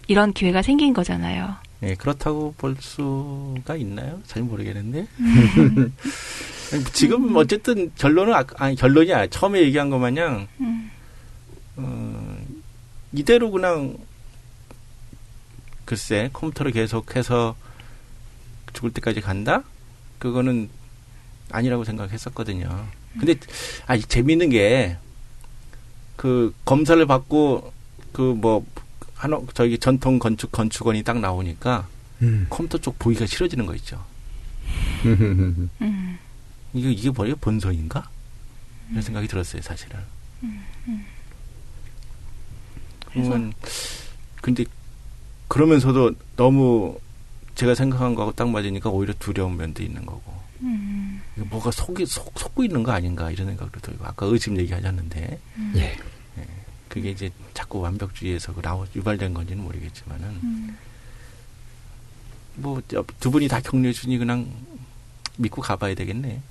이런 기회가 생긴 거잖아요. 네, 그렇다고 볼 수가 있나요? 잘 모르겠는데. 지금 어쨌든 결론은 결론이 아니야. 처음에 얘기한 것 마냥 이대로 그냥 글쎄 컴퓨터를 계속해서 죽을 때까지 간다? 그거는 아니라고 생각했었거든요. 근데 재미있는 게 그 검사를 받고 저기 전통 건축원이 딱 나오니까 컴퓨터 쪽 보기가 싫어지는 거 있죠. 이게 뭐예요? 본성인가? 이런 생각이 들었어요, 사실은. 근데 그러면서도 너무 제가 생각한 거하고 딱 맞으니까 오히려 두려운 면도 있는 거고. 뭐가 속고 있는 거 아닌가 이런 생각도 들고 아까 의심 얘기하셨는데. 그게 이제 자꾸 완벽주의에서 유발된 건지는 모르겠지만은 뭐 두 분이 다 격려해 주니 그냥 믿고 가봐야 되겠네.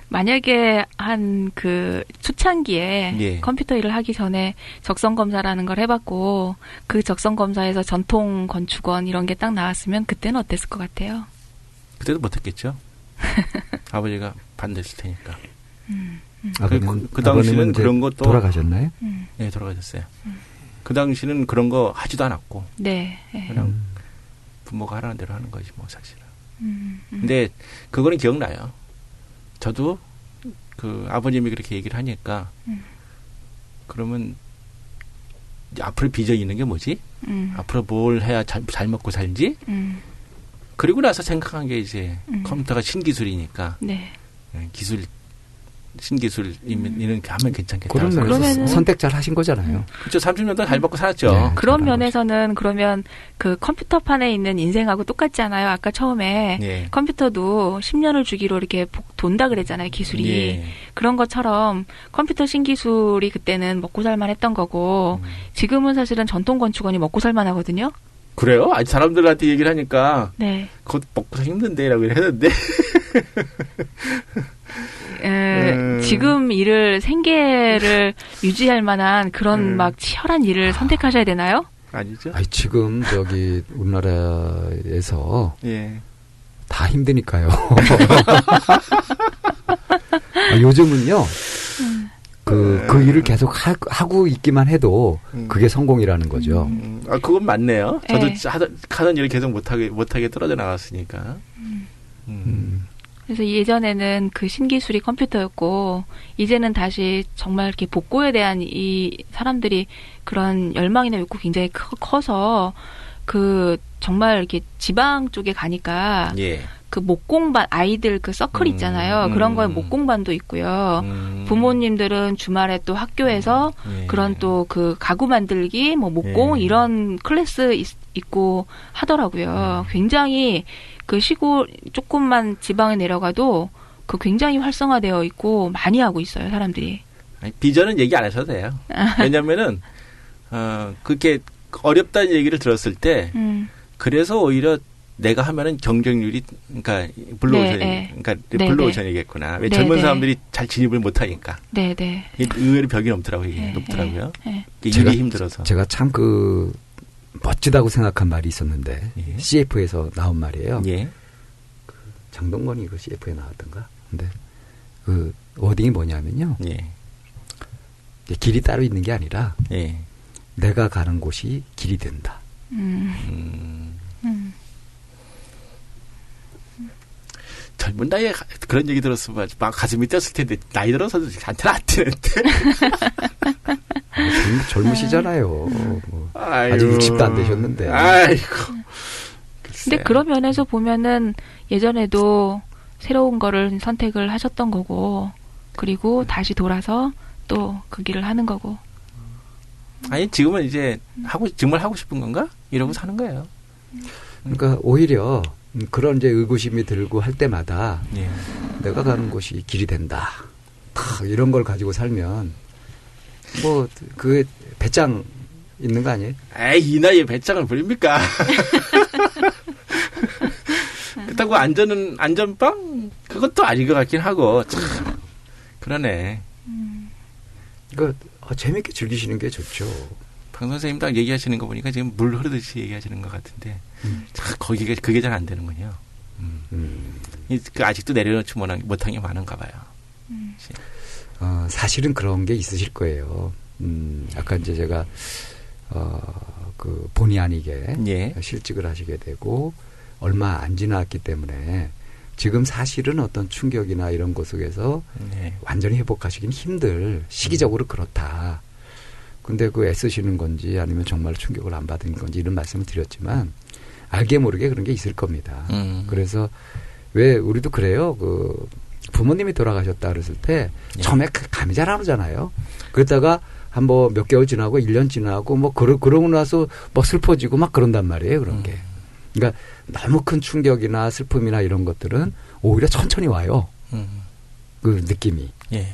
만약에 한 그 초창기에 컴퓨터 일을 하기 전에 적성 검사라는 걸 해봤고 그 적성 검사에서 전통 건축원 이런 게 딱 나왔으면 그때는 어땠을 것 같아요? 그때도 못했겠죠. 아버지가 반대했을 테니까. 그 당시는 그런 것도 돌아가셨나요? 네, 돌아가셨어요. 그 당시는 그런 거 하지도 않았고, 그냥 부모가 하라는 대로 하는 거지 뭐 사실은. 근데 그거는 기억나요. 저도 그 아버님이 그렇게 얘기를 하니까 그러면 앞으로 비전이 있는 게 뭐지? 앞으로 뭘 해야 잘 먹고 살지? 그리고 나서 생각한 게 이제 컴퓨터가 신기술이니까 신기술이면 하면 괜찮겠다. 그러면 선택 잘 하신 거잖아요. 그렇죠. 30년 동안 잘 먹고 살았죠. 그런 면에서는 그러면 그 컴퓨터판에 있는 인생하고 똑같지 않아요? 아까 처음에 컴퓨터도 10년을 주기로 이렇게 돈다 그랬잖아요. 기술이. 그런 것처럼 컴퓨터 신기술이 그때는 먹고 살만 했던 거고 지금은 사실은 전통 건축원이 먹고 살만 하거든요. 그래요? 아직 사람들한테 얘기를 하니까 그것 먹고 살기 힘든데 라고 했는데 지금 생계를 유지할 만한 그런 막 치열한 일을 선택하셔야 되나요? 아니죠. 지금 우리나라에서 다 힘드니까요. 요즘은요. 그 일을 계속 하고 있기만 해도 그게 성공이라는 거죠. 그건 맞네요. 저도 하던 일을 계속 못하게 떨어져 나갔으니까. 그래서 예전에는 그 신기술이 컴퓨터였고 이제는 다시 정말 이렇게 복고에 대한 이 사람들이 그런 열망이나 욕구 굉장히 커서 그 정말 이렇게 지방 쪽에 가니까 그 목공반 아이들 그 서클 있잖아요. 그런 거에 목공반도 있고요. 부모님들은 주말에 또 학교에서 그런 또 그 가구 만들기, 뭐 목공 이런 클래스 있고 하더라고요. 굉장히 그 시골 조금만 지방에 내려가도 그 굉장히 활성화되어 있고 많이 하고 있어요, 사람들이. 비전은 얘기 안 하셔도 돼요. 왜냐면은 그렇게 어렵다는 얘기를 들었을 때 그래서 오히려 내가 하면은 경쟁률이 그러니까 블루오션이겠구나. 왜 젊은 사람들이 잘 진입을 못 하니까. 의외로 벽이 높더라고요. 일이 힘들어서. 제가 참 멋지다고 생각한 말이 있었는데 CF에서 나온 말이에요. 그 장동건이 그 CF에 나왔던가. 근데 그 워딩이 뭐냐면요. 길이 따로 있는 게 아니라 내가 가는 곳이 길이 된다. 젊은 나이에 그런 얘기 들었으면 막 가슴이 뛰었을 텐데 나이 들어서도 한테는 안 뛰는데. 젊으시잖아요. 아직 60도 안 되셨는데. 아이고. 근데 그런 면에서 보면은 예전에도 새로운 거를 선택을 하셨던 거고 그리고 다시 돌아서 또 그 길을 하는 거고. 아니 지금은 이제 정말 하고 싶은 건가? 이러고 사는 거예요. 그러니까 오히려 그런 이제 의구심이 들고 할 때마다 예. 내가 가는 곳이 길이 된다. 이런 걸 가지고 살면 뭐 그게 배짱 있는 거 아니에요? 에이, 이 나이에 배짱을 부립니까? 그렇다고 안전빵? 그것도 아닌 것 같긴 하고, 참. 그러네. 그러니까 재밌게 즐기시는 게 좋죠. 방 선생님 딱 얘기하시는 거 보니까 지금 물 흐르듯이 얘기하시는 것 같은데, 참, 그게 잘 안 되는군요. 아직도 내려놓지 못한 게 많은가 봐요. 사실은 그런 게 있으실 거예요. 아까 이제 제가, 그 본의 아니게 예. 실직을 하시게 되고, 얼마 안 지났기 때문에 지금 사실은 어떤 충격이나 이런 것 속에서 네. 완전히 회복하시긴 힘들, 시기적으로 그렇다. 근데 그 애쓰시는 건지 아니면 정말 충격을 안 받은 건지 이런 말씀을 드렸지만 알게 모르게 그런 게 있을 겁니다. 그래서 왜 우리도 그래요. 그 부모님이 돌아가셨다 그랬을 때 처음에 감이 잘 안 오잖아요. 그러다가 한번 몇 개월 지나고 1년 지나고 뭐 그러고 나서 막 슬퍼지고 막 그런단 말이에요. 그런 게. 그러니까 너무 큰 충격이나 슬픔이나 이런 것들은 오히려 천천히 와요. 그 느낌이. 예.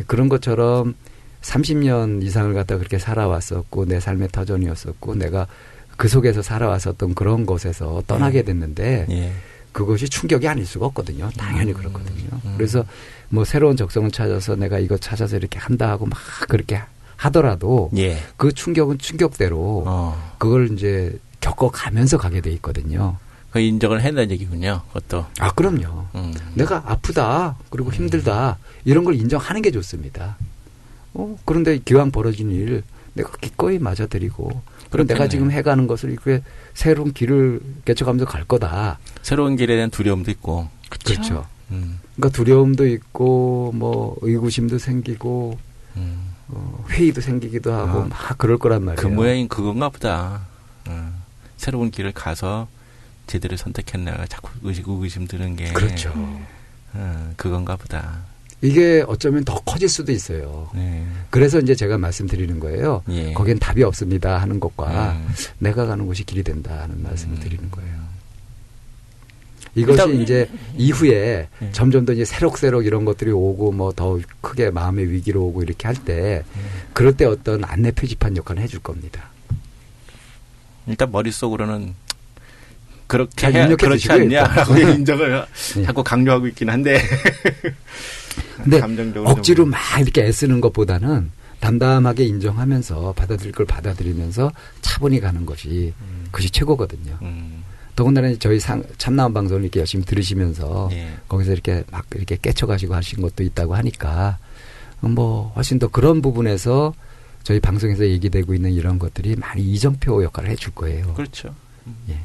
그런 것처럼 30년 이상을 갖다 그렇게 살아왔었고 내 삶의 터전이었었고 내가 그 속에서 살아왔었던 그런 곳에서 떠나게 됐는데 예. 그것이 충격이 아닐 수가 없거든요. 당연히 그렇거든요. 그래서 뭐 새로운 적성을 찾아서 내가 이거 찾아서 이렇게 한다 하고 막 그렇게 하더라도 예. 그 충격은 충격대로 그걸 이제 겪어가면서 가게 돼 있거든요. 그 인정을 해낸다는 얘기군요. 그것도. 아, 그럼요. 내가 아프다 그리고 힘들다 이런 걸 인정하는 게 좋습니다. 그런데 기왕 벌어진 일 내가 기꺼이 맞아들이고 그럼 내가 지금 해가는 것을 이렇게 새로운 길을 개척하면서 갈 거다. 새로운 길에 대한 두려움도 있고. 그렇죠. 그러니까 두려움도 있고 뭐 의구심도 생기고 회의도 생기기도 하고 막 그럴 거란 말이에요. 그 모양인 그건가 보다. 새로운 길을 가서 제대로 선택했나 자꾸 의구심 드는 게. 그렇죠. 그건가 보다. 이게 어쩌면 더 커질 수도 있어요. 네. 그래서 이제 제가 말씀드리는 거예요. 예. 거기엔 답이 없습니다 하는 것과 내가 가는 곳이 길이 된다 하는 말씀을 드리는 거예요. 이것이 일단, 이제 이후에 점점 더 이제 새록새록 이런 것들이 오고 뭐 더 크게 마음의 위기로 오고 이렇게 할 때 그럴 때 어떤 안내 표지판 역할을 해줄 겁니다. 일단 머릿속으로는 그렇게 잘 해야 입력해 그렇지 두시고요, 않냐라고 인정을 자꾸 강조하고 있긴 한데. 근데 감정적으로 억지로 막 이렇게 애쓰는 것보다는 담담하게 인정하면서 받아들일 걸 받아들이면서 차분히 가는 것이 그것이 최고거든요. 더군다나 저희 참나온 방송을 이렇게 열심히 들으시면서 거기서 이렇게 막 이렇게 깨쳐가시고 하신 것도 있다고 하니까 뭐 훨씬 더 그런 부분에서 저희 방송에서 얘기되고 있는 이런 것들이 많이 이정표 역할을 해줄 거예요. 그렇죠. 예.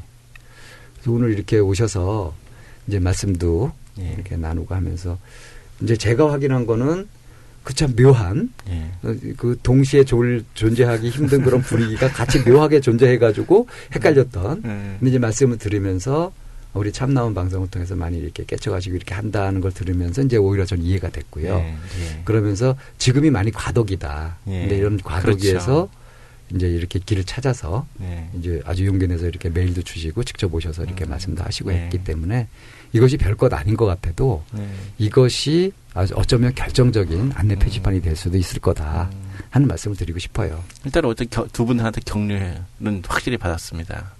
그래서 오늘 이렇게 오셔서 이제 말씀도 이렇게 나누고 하면서 이제 제가 확인한 거는 그 참 묘한 그 동시에 존재하기 힘든 그런 분위기가 같이 묘하게 존재해가지고 헷갈렸던. 근데 이제 말씀을 들으면서 우리 참나온 방송을 통해서 많이 이렇게 깨쳐가지고 이렇게 한다는 걸 들으면서 이제 오히려 전 이해가 됐고요. 그러면서 지금이 많이 과도기다. 근데 이런 과도기에서 그렇죠. 이제 이렇게 길을 찾아서 이제 아주 용기 내서 이렇게 메일도 주시고 직접 오셔서 이렇게 말씀도 하시고 했기 때문에 이것이 별것 아닌 것 같아도 이것이 아주 어쩌면 결정적인 안내 표지판이 될 수도 있을 거다 하는 말씀을 드리고 싶어요. 일단 어떤 두 분한테 격려는 확실히 받았습니다.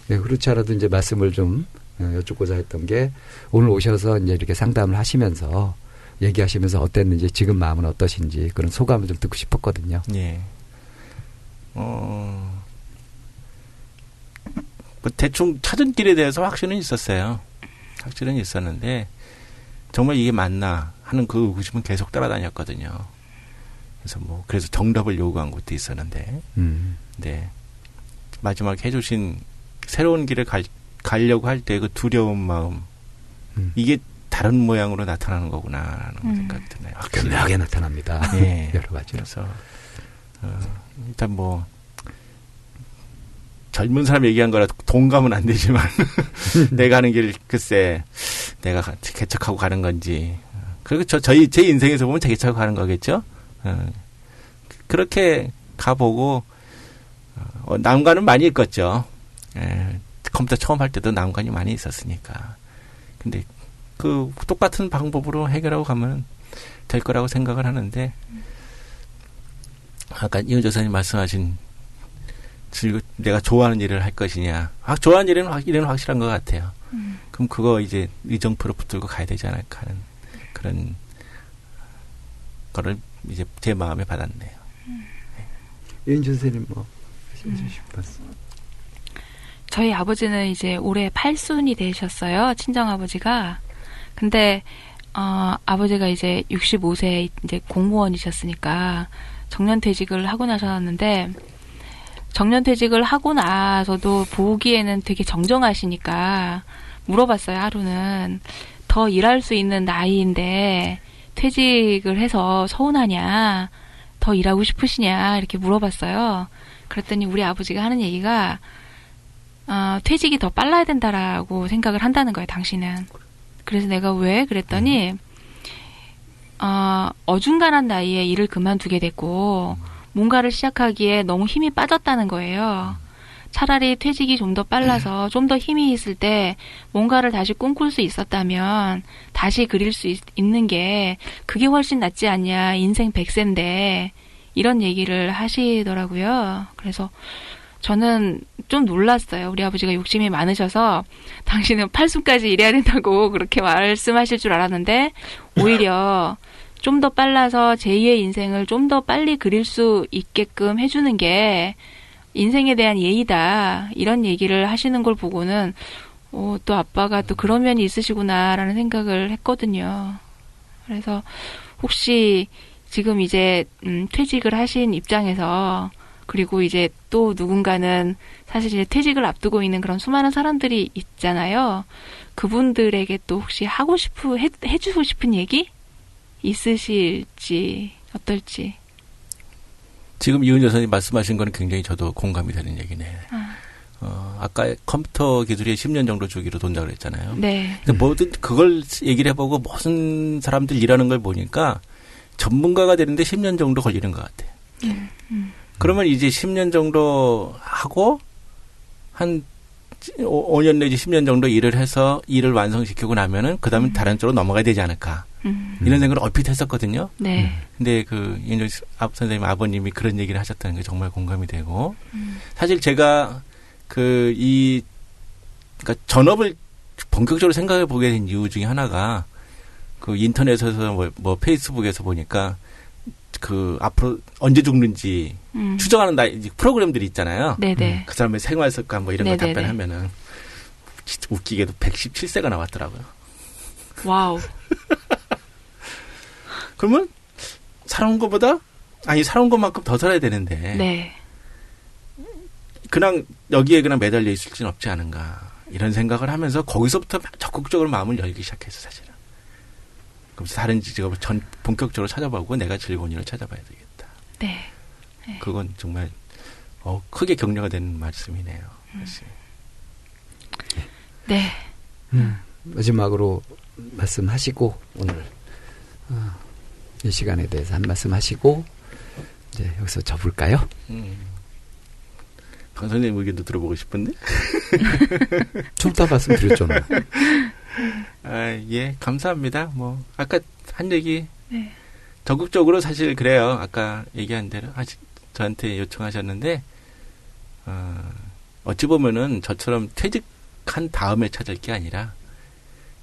네, 그렇지 않아도 이제 말씀을 좀 여쭙고자 했던 게 오늘 오셔서 이제 이렇게 상담을 하시면서 얘기하시면서 어땠는지 지금 마음은 어떠신지 그런 소감을 좀 듣고 싶었거든요. 예. 뭐 대충 찾은 길에 대해서 확신은 있었어요. 확신은 있었는데 정말 이게 맞나 하는 그 의구심은 계속 따라다녔거든요. 그래서 정답을 요구한 것도 있었는데, 네. 마지막에 해주신 새로운 길을 가려고 할 때 그 두려운 마음, 이게 다른 모양으로 나타나는 거구나라는 생각이 드네요. 교묘하게 나타납니다. 네. 여러 가지로. 그래서 일단 젊은 사람 얘기한 거라 동감은 안 되지만 내가 하는 길 글쎄 내가 개척하고 가는 건지 그리고 제 인생에서 보면 개척하고 가는 거겠죠. 그렇게 가보고 난관은 많이 있겠죠. 컴퓨터 처음 할 때도 난관이 많이 있었으니까. 근데 그 똑같은 방법으로 해결하고 가면 될 거라고 생각을 하는데 아까 이은조 선생님 말씀하신 내가 좋아하는 일을 할 것이냐. 좋아하는 일은 확실한 것 같아요. 그럼 그거 이제 의정표로 붙들고 가야 되지 않을까 하는 그런 거를 이제 제 마음에 받았네요. 이은주 선생님 뭐 하시고 싶었어? 저희 아버지는 이제 올해 8순이 되셨어요. 친정아버지가. 근데 아버지가 이제 65세 이제 공무원이셨으니까 정년퇴직을 하고 나셨는데 정년퇴직을 하고 나서도 보기에는 되게 정정하시니까 물어봤어요. 하루는 더 일할 수 있는 나이인데 퇴직을 해서 서운하냐, 더 일하고 싶으시냐 이렇게 물어봤어요. 그랬더니 우리 아버지가 하는 얘기가 퇴직이 더 빨라야 된다라고 생각을 한다는 거예요. 당신은. 그래서 내가 왜? 그랬더니 어중간한 나이에 일을 그만두게 됐고 뭔가를 시작하기에 너무 힘이 빠졌다는 거예요. 차라리 퇴직이 좀 더 빨라서 좀 더 힘이 있을 때 뭔가를 다시 꿈꿀 수 있었다면 다시 그릴 수 있는 게 그게 훨씬 낫지 않냐. 인생 100세인데 이런 얘기를 하시더라고요. 그래서 저는 좀 놀랐어요. 우리 아버지가 욕심이 많으셔서 당신은 8순까지 일해야 된다고 그렇게 말씀하실 줄 알았는데 오히려 좀 더 빨라서 제2의 인생을 좀 더 빨리 그릴 수 있게끔 해주는 게 인생에 대한 예의다. 이런 얘기를 하시는 걸 보고는 또 아빠가 또 그런 면이 있으시구나라는 생각을 했거든요. 그래서 혹시 지금 이제 퇴직을 하신 입장에서 그리고 이제 또 누군가는 사실 이제 퇴직을 앞두고 있는 그런 수많은 사람들이 있잖아요. 그분들에게 또 혹시 해주고 싶은 얘기 있으실지 어떨지. 지금 이은조 선생님 말씀하신 거는 굉장히 저도 공감이 되는 얘기네. 아까 컴퓨터 기술이 10년 정도 주기로 돈다고 그랬잖아요. 네. 근데 뭐든 그걸 얘기를 해보고 무슨 사람들 일하는 걸 보니까 전문가가 되는데 10년 정도 걸리는 것 같아요. 그러면 이제 10년 정도 하고 한 5년 내지 10년 정도 일을 해서 일을 완성시키고 나면은 그 다음에 다른 쪽으로 넘어가야 되지 않을까. 이런 생각을 얼핏 했었거든요. 네. 근데 그 이은정 선생님 아버님이 그런 얘기를 하셨다는 게 정말 공감이 되고 사실 제가 그러니까 전업을 본격적으로 생각해 보게 된 이유 중에 하나가 그 인터넷에서 뭐 페이스북에서 보니까 그 앞으로 언제 죽는지 추정하는 프로그램들이 있잖아요. 네네. 그 사람의 생활 습관 뭐 이런 거 네네네. 답변하면은 진짜 웃기게도 117세가 나왔더라고요. 와우. 그러면 살아온 것만큼 더 살아야 되는데 네. 그냥 여기에 그냥 매달려 있을 수는 없지 않은가 이런 생각을 하면서 거기서부터 적극적으로 마음을 열기 시작했어 사실은. 그럼 다른 직업을 본격적으로 찾아보고 내가 즐거운 일을 찾아봐야 되겠다. 네. 네. 그건 정말 크게 격려가 되는 말씀이네요. 사실. 네. 마지막으로 말씀하시고 오늘 이 시간에 대해서 한 말씀 하시고 이제 여기서 접을까요? 강 선생님 의견도 들어보고 싶은데? 좀 더 말씀드렸잖아요. 예, 감사합니다. 뭐 아까 한 얘기 네. 적극적으로 사실 그래요. 아까 얘기한 대로 저한테 요청하셨는데 어찌 보면은 저처럼 퇴직한 다음에 찾을 게 아니라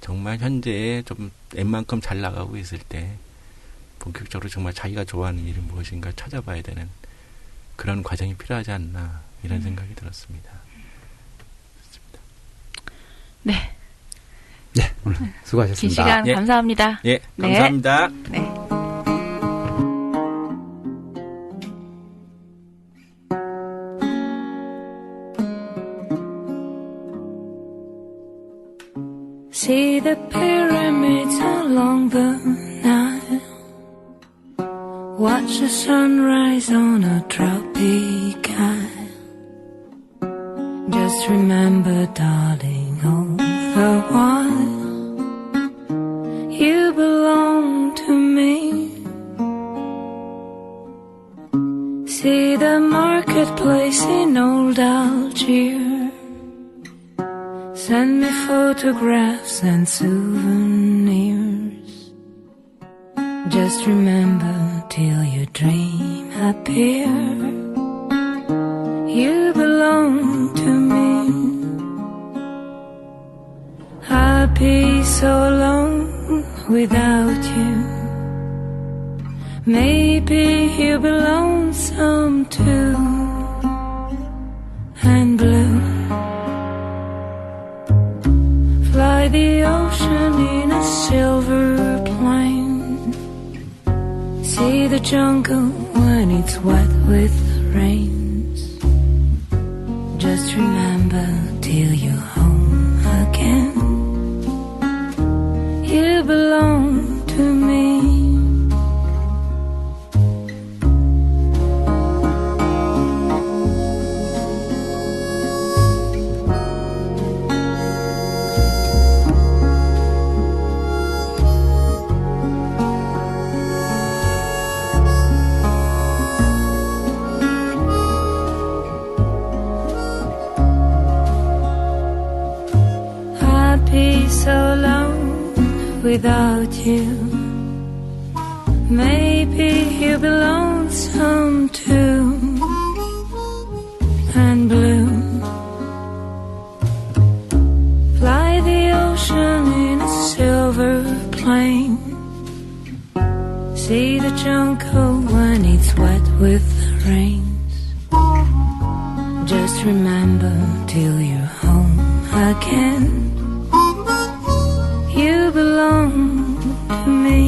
정말 현재에 좀 웬만큼 잘 나가고 있을 때 본격적으로 정말 자기가 좋아하는 일이 무엇인가 찾아봐야 되는 그런 과정이 필요하지 않나 이런 생각이 들었습니다. 좋습니다. 네. 네, 오늘 수고하셨습니다. 긴 시간 예. 감사합니다. 예, 감사합니다. 네. See the pyramids along the Nile. Watch the sunrise on a tropic isle. Just remember, darling, all the while you belong to me. See the marketplace in old Algiers. Send me photographs and souvenirs. Just remember till your dream appear. You belong to me. I'd be so alone without you. Maybe you'll be lonesome too, and blue. Fly the ocean in a silver plane. See the jungle when it's wet with rains. Just remember till you're home again. You belong to me. So alone without you. Maybe you'll be lonesome too, and blue. Fly the ocean in a silver plane. See the jungle when it's wet with rains. Just remember till you're home again. You belong to me.